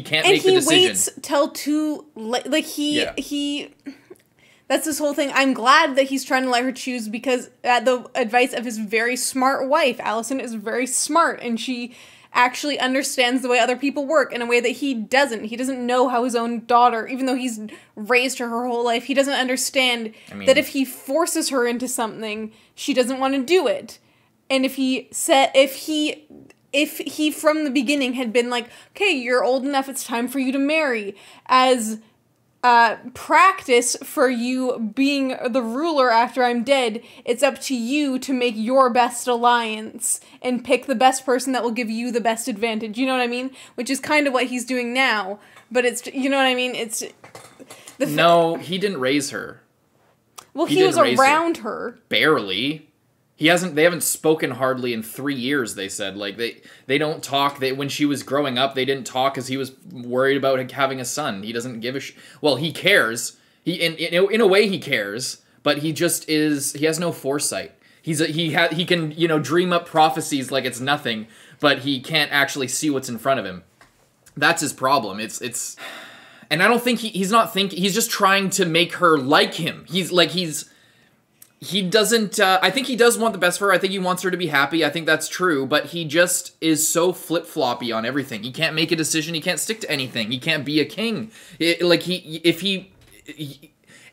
the decision. And he waits till too late. Like, he... That's this whole thing. I'm glad that he's trying to let her choose because at the advice of his very smart wife, Allison is very smart and she actually understands the way other people work in a way that he doesn't. He doesn't know how his own daughter, even though he's raised her whole life, he doesn't understand that if he forces her into something, she doesn't want to do it. And if he from the beginning had been like, okay, you're old enough, it's time for you to marry, as practice for you being the ruler after I'm dead, it's up to you to make your best alliance and pick the best person that will give you the best advantage. You know what I mean? Which is kind of what he's doing now, but it's, you know what I mean? It's... No, he didn't raise her. Well, he was around her. Barely. They haven't spoken hardly in 3 years, they said. Like, they don't talk. When she was growing up, they didn't talk because he was worried about having a son. He doesn't give a well, he cares. In a way he cares, but he just is, he has no foresight. He can, dream up prophecies like it's nothing, but he can't actually see what's in front of him. That's his problem. And I don't think he's not thinking, he's just trying to make her like him. He doesn't, I think he does want the best for her. I think he wants her to be happy. I think that's true. But he just is so flip-floppy on everything. He can't make a decision. He can't stick to anything. He can't be a king. If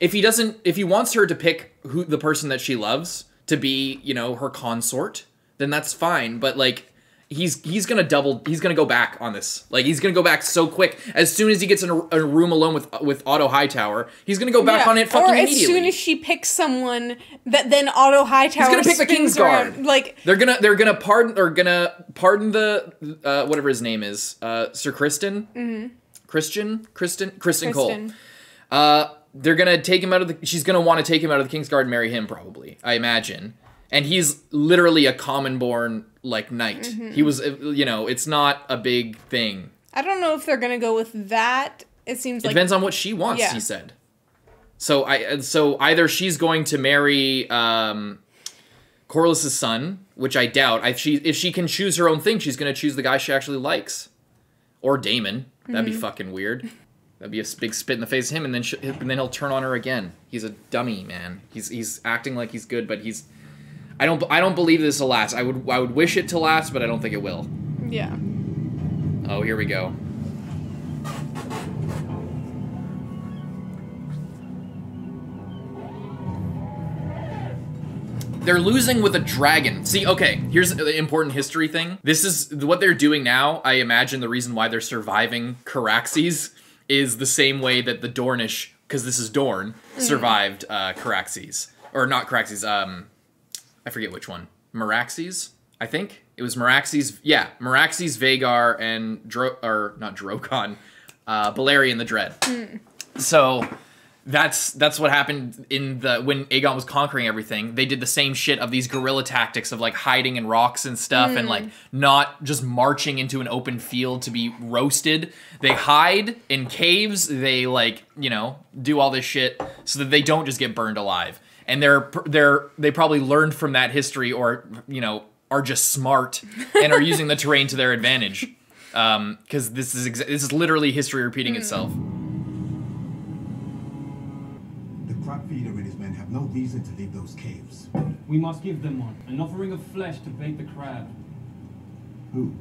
he wants her to pick the person that she loves to be, her consort, then that's fine. But, like, he's gonna go back on this. Like, he's gonna go back so quick. As soon as he gets in a room alone with Otto Hightower, he's gonna go back on it fucking immediately. Or as soon as she picks someone that then Otto Hightower, he's gonna pick the Kingsguard. Like, they're gonna pardon the whatever his name is, Sir Kristen, Kristen Cole. They're gonna take him out of she's gonna want to take him out of the Kingsguard and marry him, probably, I imagine. And he's literally a common-born, like, knight. He was, it's not a big thing. I don't know if they're gonna go with that. It seems like... It depends on what she wants, he said. So either she's going to marry Corlys' son, which I doubt. If she can choose her own thing, she's gonna choose the guy she actually likes. Or Daemon. That'd be fucking weird. That'd be a big spit in the face of him, and then he'll turn on her again. He's a dummy, man. He's acting like he's good, but he's... I don't believe this will last. I would wish it to last, but I don't think it will. Yeah. Oh, here we go. They're losing with a dragon. See, okay, here's the important history thing. This is what they're doing now. I imagine the reason why they're surviving Caraxes is the same way that the Dornish, because this is Dorne, survived Caraxes. Or not Caraxes, I forget which one. Meraxes, I think? It was Meraxes, yeah. Meraxes, Vhagar, and not Drogon, Balerion the Dread. So that's what happened when Aegon was conquering everything. They did the same shit of these guerrilla tactics of, like, hiding in rocks and stuff and, like, not just marching into an open field to be roasted. They hide in caves. They, like, do all this shit so that they don't just get burned alive. And they probably learned from that history, or are just smart and are using the terrain to their advantage. Because this is literally history repeating itself. The crab feeder and his men have no reason to leave those caves. We must give them one, an offering of flesh to bait the crab. Who?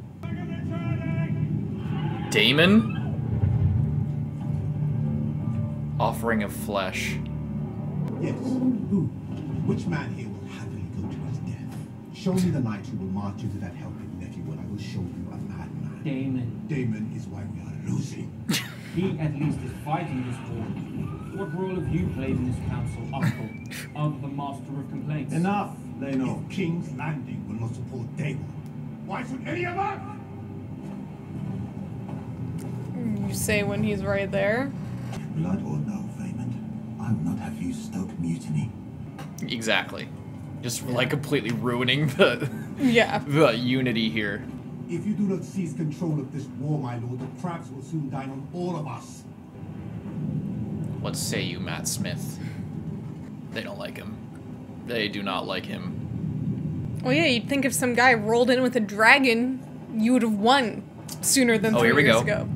Damon? Offering of flesh. Yes. Who? Which man here will happily go to his death? Show me the knight who will march into that helping nephew, and I will show you a madman. Damon. Damon is why we are losing. He at least is fighting this war. What role have you played in this council, Uncle? Other than master of complaints? Enough, Leno. If King's Landing will not support Damon, why should any of us? You say when he's right there. Blood or no, Vaymond, I will not have you stoke mutiny. Exactly. Just like completely ruining the the unity here. If you do not seize control of this war, my lord, the crabs will soon dine on all of us. What say you, Matt Smith? They don't like him. They do not like him. Well, yeah, you'd think if some guy rolled in with a dragon, you would have won sooner than 3 years ago.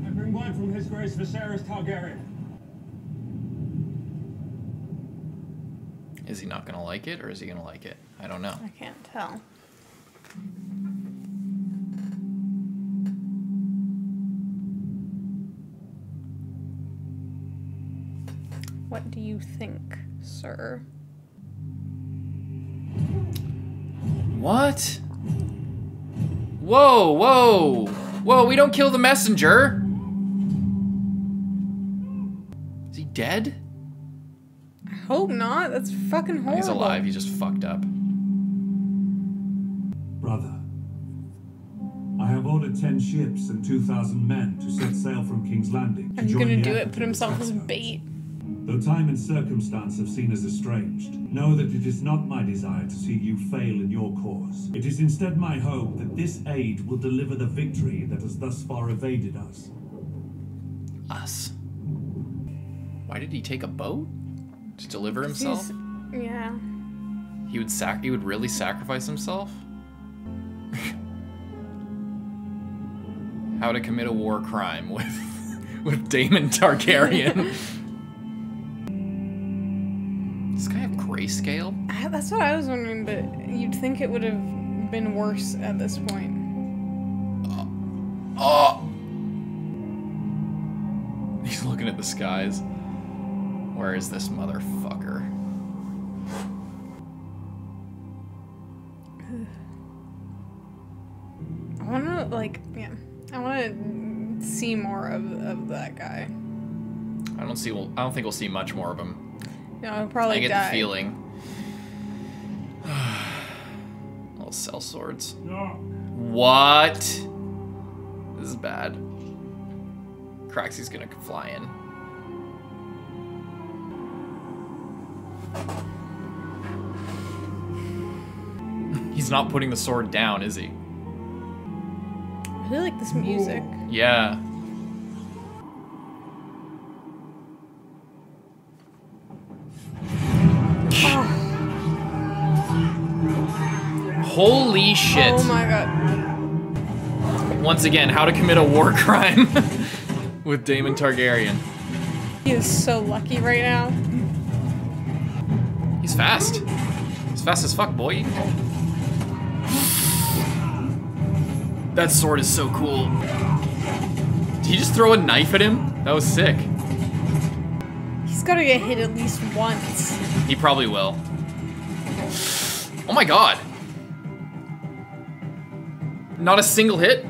I bring wine from His Grace Viserys Targaryen. Is he not gonna like it, or is he gonna like it? I don't know. I can't tell. What do you think, sir? What? Whoa, whoa! Whoa, we don't kill the messenger! Is he dead? I hope not. That's fucking horrible. He's alive, he just fucked up. Brother, I have ordered 10 ships and 2,000 men to set sail from King's Landing to I'm join gonna the do effort it, put in himself this as exercise. bait. Though time and circumstance have seen us estranged, know that it is not my desire to see you fail in your cause. It is instead my hope that this aid will deliver the victory that has thus far evaded us. Us? Why did he take a boat? To deliver himself? Yeah. He would really sacrifice himself? How to commit a war crime with Daemon Targaryen. Does this guy have grayscale? That's what I was wondering, but you'd think it would have been worse at this point. Oh! He's looking at the skies. Where is this motherfucker? I wanna, like, yeah. I wanna see more of that guy. I don't think we'll see much more of him. No, he'll probably I get die. the feeling. I'll sell swords. No. What? This is bad. Craxy's gonna fly in. He's not putting the sword down, is he? I really like this music. Yeah. Holy shit. Oh my god. Once again, how to commit a war crime with Daemon Targaryen. He is so lucky right now. He's fast. He's fast as fuck, boy. That sword is so cool. Did he just throw a knife at him? That was sick. He's gotta get hit at least once. He probably will. Oh my god. Not a single hit?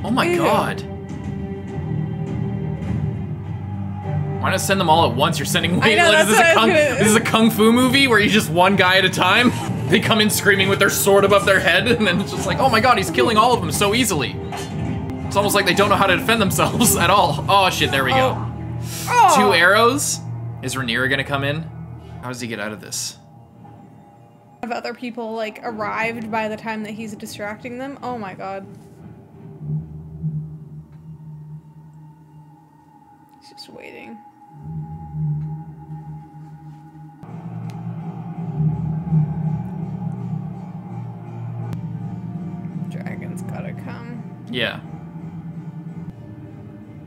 Oh my god. Why not send them all at once? You're sending I know, this is a kung fu movie where you just one guy at a time? They come in screaming with their sword above their head, and then it's just like, oh my god, he's killing all of them so easily. It's almost like they don't know how to defend themselves at all. Oh shit, there we go. Oh. 2 arrows? Is Rhaenyra gonna come in? How does he get out of this? Have other people, like, arrived by the time that he's distracting them? Oh my god. He's just waiting. Dragon's gotta come. Yeah.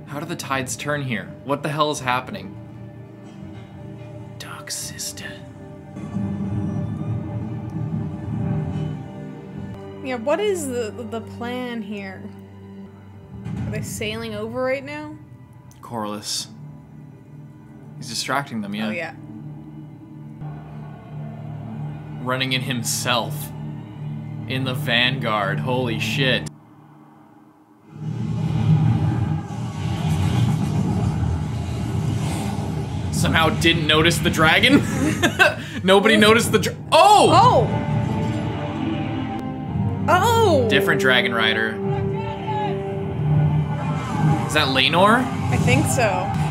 How do the tides turn here? What the hell is happening? Dark sister. Yeah, what is the plan here? Are they sailing over right now? Corliss. He's distracting them, yeah. Oh, yeah. Running in himself. In the vanguard. Holy shit. Somehow didn't notice the dragon. Nobody noticed the Oh! Oh! Different dragon rider. Is that Lenor? I think so.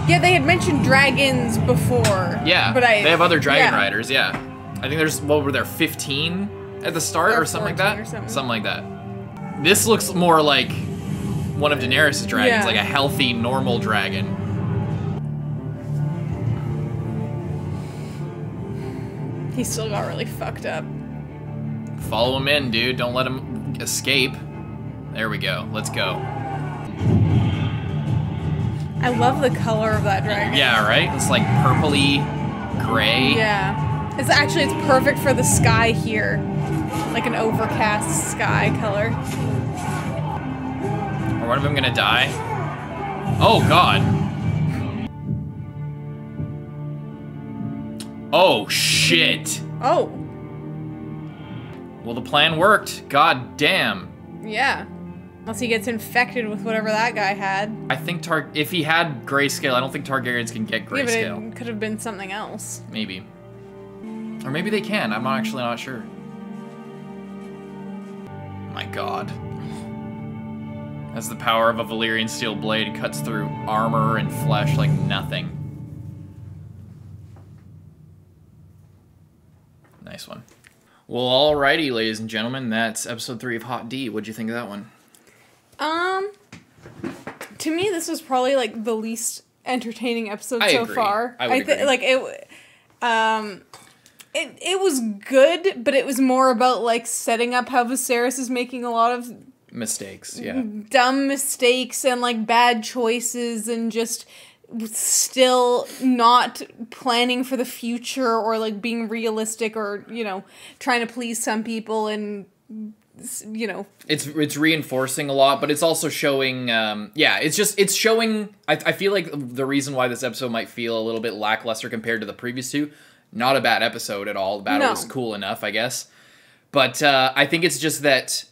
Yeah, they had mentioned dragons before. Yeah, but they have other dragon riders, yeah. I think there's, what were there, 15 at the start or something like that? Something like that. This looks more like one of Daenerys' dragons, like a healthy, normal dragon. He still got really fucked up. Follow him in, dude. Don't let him escape. There we go. Let's go. I love the color of that dragon. Yeah, right? It's like purpley gray. Yeah. It's perfect for the sky here. Like an overcast sky color. Are one of them gonna die? Oh, God. Oh, shit. Oh. Well, the plan worked. God damn. Yeah. Unless he gets infected with whatever that guy had. I think if he had grayscale, I don't think Targaryens can get grayscale. Yeah, but it could have been something else. Maybe. Or maybe they can. I'm actually not sure. My God. As the power of a Valyrian steel blade cuts through armor and flesh like nothing. Nice one. Well, alrighty, ladies and gentlemen, that's episode 3 of Hot D. What'd you think of that one? To me, this was probably like the least entertaining episode so far. I would agree. Like it was good, but it was more about like setting up how Viserys is making a lot of mistakes, yeah, dumb mistakes and like bad choices and just still not planning for the future or like being realistic or, you know, trying to please some people and, you know. It's reinforcing a lot, but it's also showing, it's showing, I feel like the reason why this episode might feel a little bit lackluster compared to the previous two, not a bad episode at all. The battle was cool enough, I guess. But I think it's just that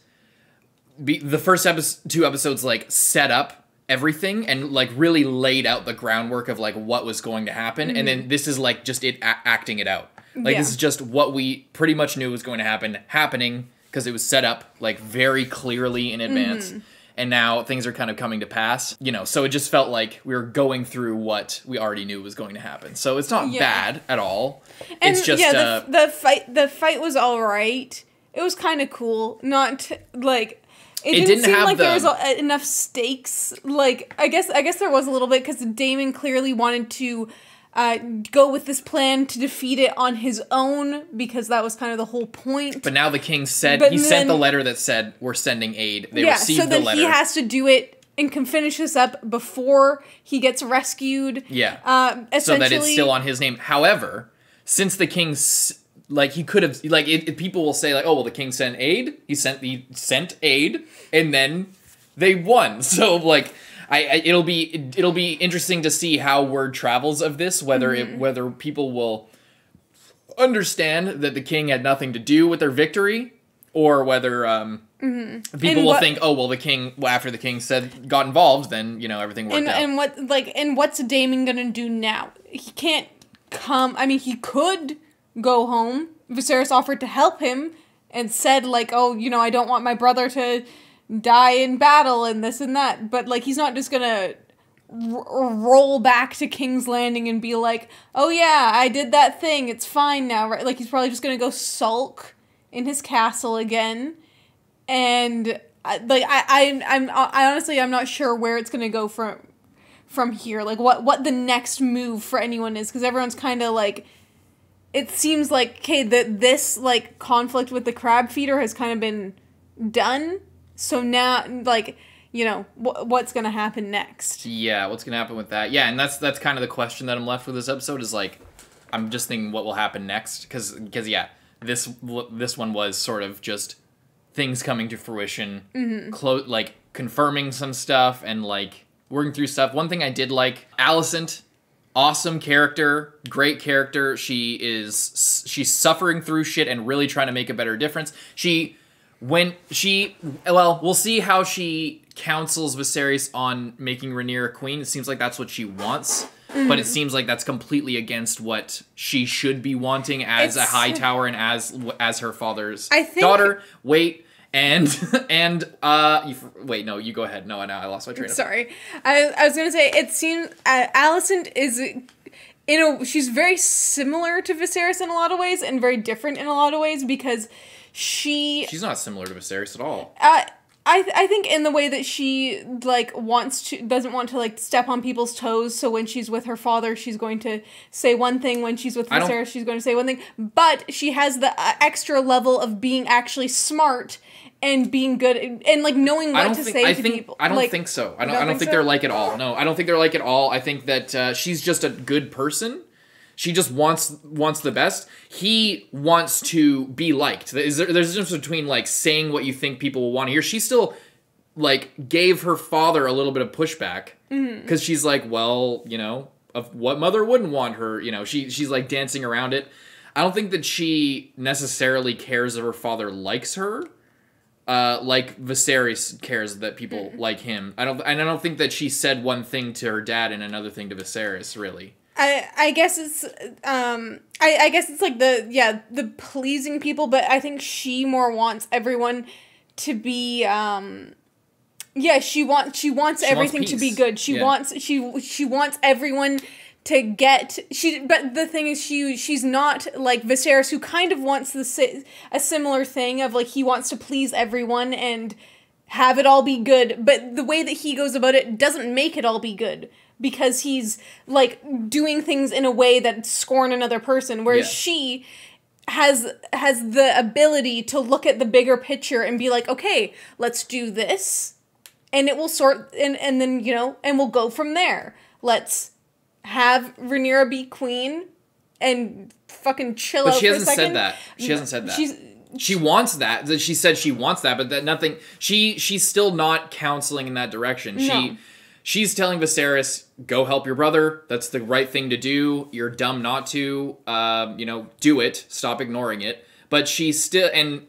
the first two episodes like set up everything and like really laid out the groundwork of like what was going to happen, and then this is like just it acting it out. Like this is just what we pretty much knew was going to happening because it was set up like very clearly in advance. And now things are kind of coming to pass, you know, so it just felt like we were going through what we already knew was going to happen. So it's not bad at all. And it's just the fight was all right. It was kind of cool. Not like it didn't seem like there was enough stakes. Like I guess there was a little bit because Daemon clearly wanted to go with this plan to defeat it on his own because that was kind of the whole point. But now the king said sent the letter that said we're sending aid. They received the letter. So then he has to do it and can finish this up before he gets rescued. Yeah. So that it's still on his name. However, since the king's like he could have like people will say like, oh well, the king sent aid. He sent aid, and then they won. So like. It'll be interesting to see how word travels of this, whether people will understand that the king had nothing to do with their victory, or whether people will think, oh well, the king after the king got involved, then you know everything worked out. And what's Daemon gonna do now? He can't come. I mean, he could go home. Viserys offered to help him and said like, oh, you know, I don't want my brother to die in battle and this and that, but like he's not just gonna roll back to King's Landing and be like, oh yeah, I did that thing, it's fine now, right? Like he's probably just gonna go sulk in his castle again, and I honestly I'm not sure where it's gonna go from here, like what the next move for anyone is, because everyone's kind of like, it seems like okay that this like conflict with the crab feeder has kind of been done. So now, like, you know, what's going to happen next? Yeah, what's going to happen with that? Yeah, and that's kind of the question that I'm left with this episode is, like, I'm just thinking what will happen next. Because yeah, this one was sort of just things coming to fruition, like confirming some stuff and like working through stuff. One thing I did like, Alicent, awesome character, great character. She's suffering through shit and really trying to make a better difference. We'll see how she counsels Viserys on making Rhaenyra queen. It seems like that's what she wants. But it seems like that's completely against what she should be wanting as a high tower and as her father's daughter. Wait, wait, no, you go ahead. No, I lost my train of thought. Sorry. I was going to say, it seems Alicent is, she's very similar to Viserys in a lot of ways and very different in a lot of ways because she's not similar to Viserys at all. I think in the way that she like doesn't want to like step on people's toes. So when she's with her father, she's going to say one thing. When she's with Viserys, she's going to say one thing. But she has the extra level of being actually smart and being good and like knowing what to say to people. I don't think so. I don't think they're like at all. No, I don't think they're like at all. I think that she's just a good person. She just wants the best. He wants to be liked. There's a difference between like saying what you think people will want to hear. She still like gave her father a little bit of pushback because she's like, well, of what mother wouldn't want her? She's like dancing around it. I don't think that she necessarily cares if her father likes her. Like Viserys cares that people like him. I don't think that she said one thing to her dad and another thing to Viserys, really. I guess it's I guess it's like the pleasing people, but I think she more wants everyone to be she wants everything to be good. She wants everyone to get but the thing is she's not like Viserys, who kind of wants a similar thing of like he wants to please everyone and have it all be good, but the way that he goes about it doesn't make it all be good. Because he's, like, doing things in a way that scorn another person. Whereas she has the ability to look at the bigger picture and be like, okay, let's do this. And it will sort, and then, and we'll go from there. Let's have Rhaenyra be queen and fucking chill out for a second. But she hasn't said that. She hasn't said that. She wants that. She said she wants that, but that nothing, she's still not counseling in that direction. No. She's telling Viserys, go help your brother. That's the right thing to do. You're dumb not to. Do it. Stop ignoring it. But she's still... And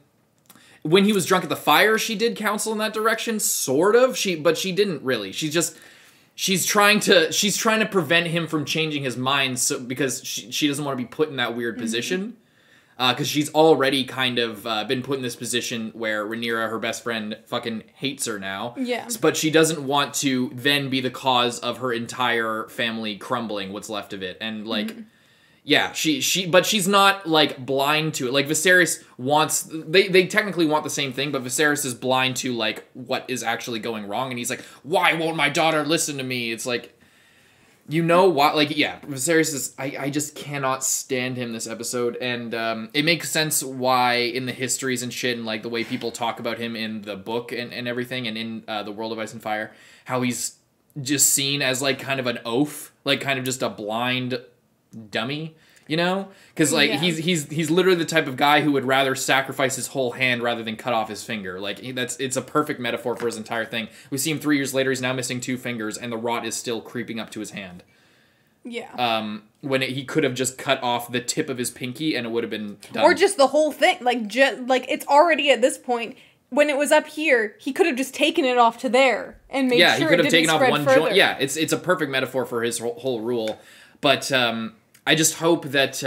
when he was drunk at the fire, she did counsel in that direction, sort of. But she didn't really. She's trying to prevent him from changing his mind because she doesn't want to be put in that weird position. Because she's already kind of been put in this position where Rhaenyra, her best friend, fucking hates her now. Yeah. But she doesn't want to then be the cause of her entire family crumbling, what's left of it. And, like, but she's not, like, blind to it. Like, Viserys wants... They technically want the same thing, but Viserys is blind to, like, what is actually going wrong. And he's like, why won't my daughter listen to me? It's like... what? Like, yeah, Viserys is... I just cannot stand him this episode, and it makes sense why in the histories and shit, and, like, the way people talk about him in the book and everything, and in The World of Ice and Fire, how he's just seen as, like, kind of an oaf, like, kind of just a blind dummy, Because, like, he's literally the type of guy who would rather sacrifice his whole hand rather than cut off his finger. Like, it's a perfect metaphor for his entire thing. We see him 3 years later, he's now missing 2 fingers, and the rot is still creeping up to his hand. Yeah. When he could have just cut off the tip of his pinky, and it would have been done. Or just the whole thing. Like, it's already at this point... When it was up here, he could have just taken it off to there and made sure it didn't spread further. Joint. Yeah, it's a perfect metaphor for his whole rule. But I just hope that,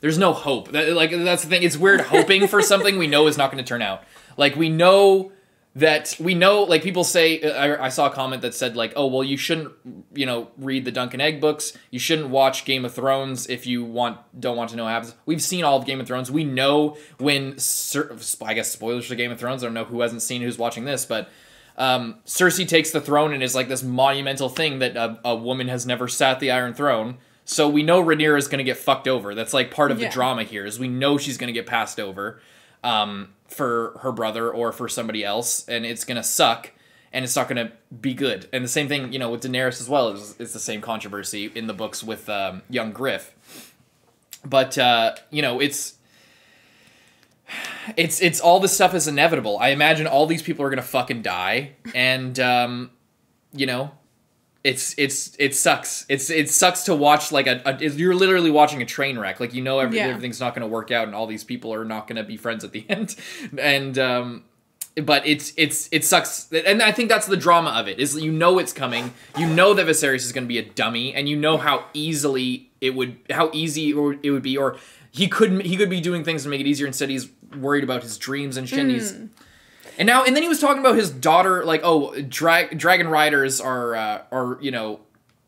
there's no hope. That's the thing. It's weird hoping for something we know is not going to turn out. Like, we know, like, people say, I saw a comment that said, like, oh, well, you shouldn't, read the Dunk and Egg books. You shouldn't watch Game of Thrones if you don't want to know what happens. We've seen all of Game of Thrones. We know when, I guess spoilers for Game of Thrones. I don't know who hasn't seen who's watching this, but Cersei takes the throne and is like this monumental thing that a woman has never sat the Iron Throne. So we know Rhaenyra is going to get fucked over. That's like part of the drama here, is we know she's going to get passed over for her brother or for somebody else, and it's going to suck, and it's not going to be good. And the same thing, with Daenerys as well, is the same controversy in the books with young Griff. But, it's... it's all this stuff is inevitable. I imagine all these people are gonna fucking die, and you know, it sucks. It sucks to watch like you're literally watching a train wreck. Like, you know, everything's not gonna work out, and all these people are not gonna be friends at the end, and but it sucks, and I think that's the drama of it. Is, you know, it's coming. You know that Viserys is gonna be a dummy, and you know how easy it would be, or he could be doing things to make it easier. Instead, he's worried about his dreams and shit. And then he was talking about his daughter, like, oh, dragon riders are you know,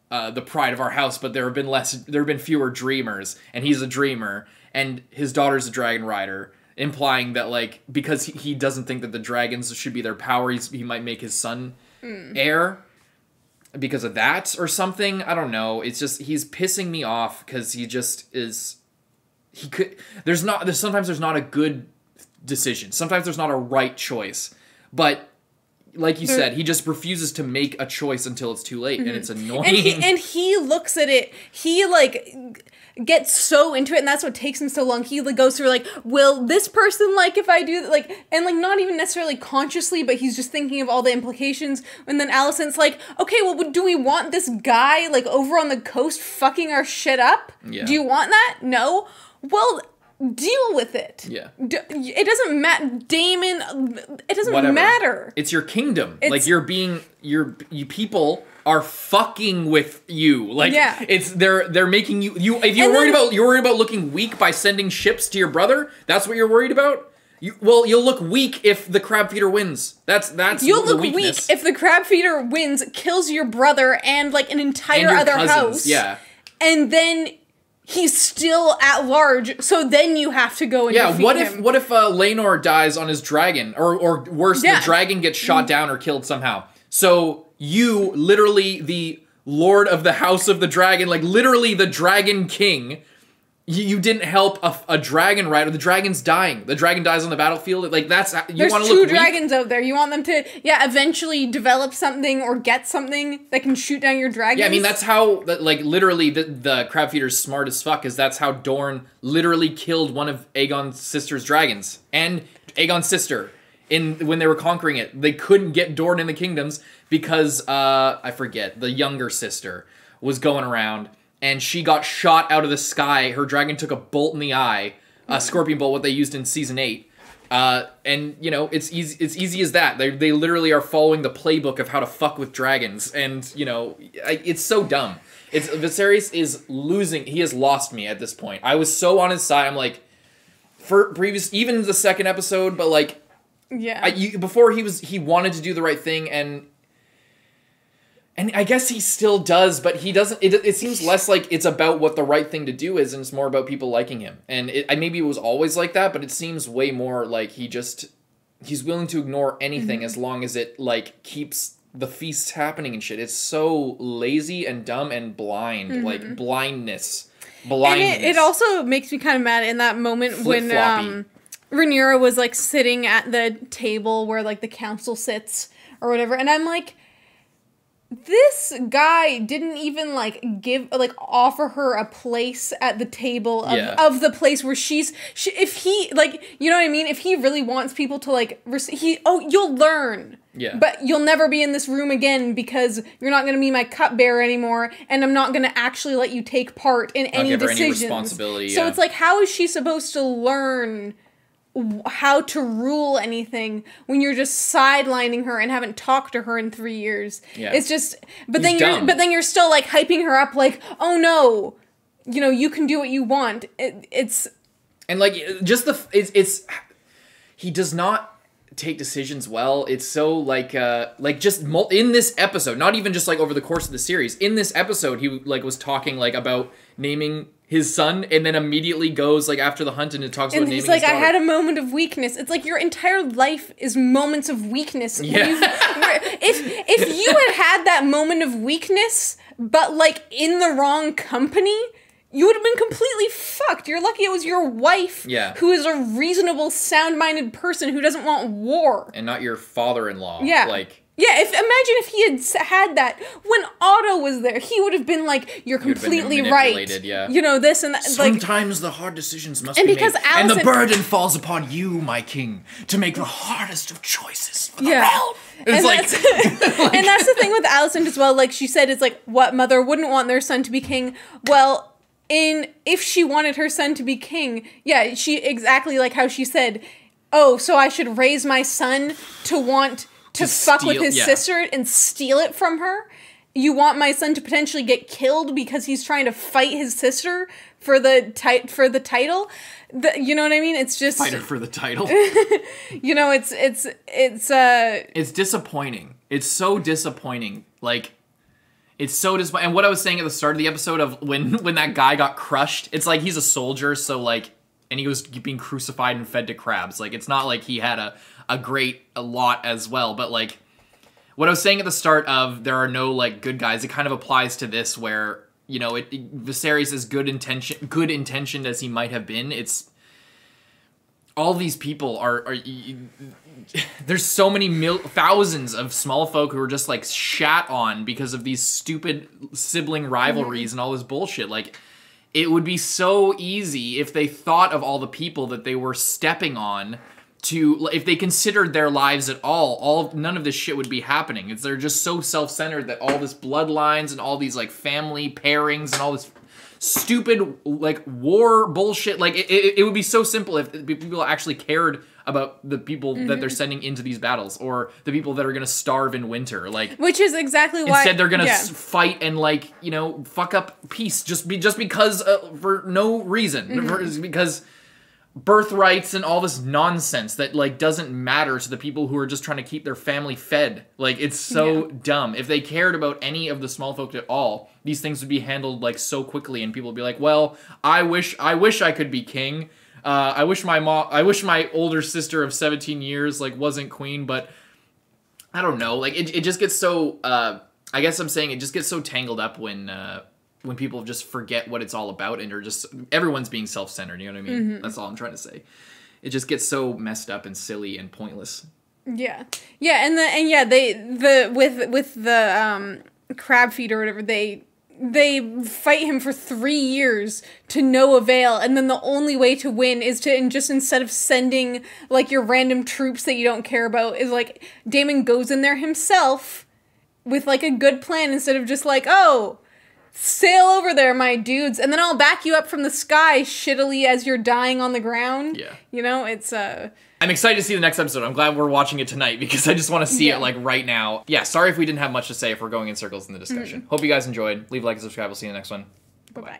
the pride of our house, but there have been fewer dreamers, and he's a dreamer, and his daughter's a dragon rider, implying that, like, because he doesn't think that the dragons should be their power, he might make his son heir because of that or something. I don't know. It's just, he's pissing me off because he just is. Sometimes there's not a good decision. Sometimes there's not a right choice. But like you said, he just refuses to make a choice until it's too late, and it's annoying. And he looks at it. He like gets so into it, and that's what takes him so long. He like goes through like, will this person like if I do like, and like not even necessarily consciously, but he's just thinking of all the implications. And then Alicent's like, okay, well, do we want this guy like over on the coast fucking our shit up? Yeah. Do you want that? No. Well, deal with it. Yeah. It doesn't matter, Damon. It doesn't matter. It's your kingdom. Like, you people are fucking with you. Like, they're making you if you're worried about looking weak by sending ships to your brother. That's what you're worried about. You'll look weak if the crab feeder wins. That's you'll the look weakness. weak if the crab feeder wins, kills your brother and like an entire other cousins, house. Yeah. And then he's still at large, so then you have to go and defeat him. What if Laenor dies on his dragon, or worse, the dragon gets shot down or killed somehow? So you, literally the Lord of the House of the Dragon, like literally the Dragon King, you didn't help a dragon rider. The dragon's dying. The dragon dies on the battlefield. Like, that's, you want to look weak? There's 2 dragons out there. You want them to, eventually develop something or get something that can shoot down your dragons. Yeah, I mean, that's how, like, literally the crab feeder's smart as fuck, is that's how Dorne literally killed one of Aegon's sister's dragons. And Aegon's sister, when they were conquering it. They couldn't get Dorne in the kingdoms because, I forget, the younger sister was going around, and she got shot out of the sky. Her dragon took a bolt in the eye, a scorpion bolt, what they used in season 8. And, you know, it's easy as that. They literally are following the playbook of how to fuck with dragons. And, you know, it's so dumb. Viserys is losing. He has lost me at this point. I was so on his side. I'm like, even the second episode, but like, before he wanted to do the right thing, and I guess he still does, but he doesn't. It seems less like it's about what the right thing to do is, and it's more about people liking him. And maybe it was always like that, but it seems way more like he's willing to ignore anything as long as it like keeps the feasts happening and shit. It's so lazy and dumb and blind, like blindness. And it also makes me kind of mad in that moment when Rhaenyra was like sitting at the table where like the council sits or whatever, and I'm like, this guy didn't even like offer her a place at the table of the place where if he like, you know what I mean? If he really wants people to like, you'll learn. Yeah. But you'll never be in this room again because you're not going to be my cupbearer anymore, and I'm not going to actually let you take part in any decisions. Any responsibility. So it's like, how is she supposed to learn how to rule anything when you're just sidelining her and haven't talked to her in 3 years? Yeah. It's just, but then you're still like hyping her up like, oh no, you know, you can do what you want. It's and like just he does not take decisions well. It's so like just in this episode, not even just like over the course of the series. In this episode, he like was talking like about naming his son, and then immedially goes like after the hunt and it talks about naming his daughter. I had a moment of weakness. It's like your entire life is moments of weakness. Yeah. If you had that moment of weakness, but like in the wrong company, you would have been completely fucked. You're lucky it was your wife, who is a reasonable, sound-minded person who doesn't want war. And not your father-in-law. Yeah. Like, Yeah, imagine if he had that when Otto was there, he would have been like, "You're completely right." Yeah. You know this and that. Sometimes the hard decisions must and be because made, Allison, and the burden falls upon you, my king, to make the hardest of choices for the realm. And that's the thing with Allison as well. Like she said, it's like, what mother wouldn't want their son to be king? Well, if she wanted her son to be king, yeah, she exactly like how she said, "Oh, so I should raise my son to want." To fuck with his sister and steal it from her. You want my son to potentially get killed because he's trying to fight his sister for the title. You know what I mean? It's just fighter for the title. You know, it's disappointing. It's so disappointing. Like it's so disappointing. And what I was saying at the start of the episode of when that guy got crushed, it's like he's a soldier, so like, and he was being crucified and fed to crabs. Like it's not like he had a lot as well, but like what I was saying at the start of there are no like good guys, it kind of applies to this where, you know, Viserys is good intentioned as he might have been. It's all these people are there's so many thousands of small folk who are just like shat on because of these stupid sibling rivalries and all this bullshit. Like it would be so easy if they thought of all the people that they were stepping on. If they considered their lives at all, none of this shit would be happening. They're just so self-centered that all this bloodlines and all these like family pairings and all this stupid like war bullshit. Like it would be so simple if people actually cared about the people that they're sending into these battles or the people that are gonna starve in winter. Like which is exactly why instead they're gonna fight and like, you know, fuck up peace just because for no reason because. Birthrights and all this nonsense that like doesn't matter to the people who are just trying to keep their family fed. Like it's so dumb. If they cared about any of the small folk at all, these things would be handled like so quickly and people would be like, well, I wish I could be king. I wish my older sister of 17 years like wasn't queen, but I don't know. Like it just gets so I guess I'm saying it just gets so tangled up when people just forget what it's all about and are just everyone's being self-centered, you know what I mean? That's all I'm trying to say. It just gets so messed up and silly and pointless. Yeah, they with the crab feed or whatever, they fight him for 3 years to no avail, and then the only way to win is to just instead of sending like your random troops that you don't care about, is like Daemon goes in there himself with like a good plan instead of just like, oh, sail over there, my dudes, and then I'll back you up from the sky shittily as you're dying on the ground. Yeah. You know, it's I'm excited to see the next episode. I'm glad we're watching it tonight because I just want to see it like right now. Yeah, sorry if we didn't have much to say if we're going in circles in the discussion. Hope you guys enjoyed. Leave a like and subscribe. We'll see you in the next one. Bye-bye.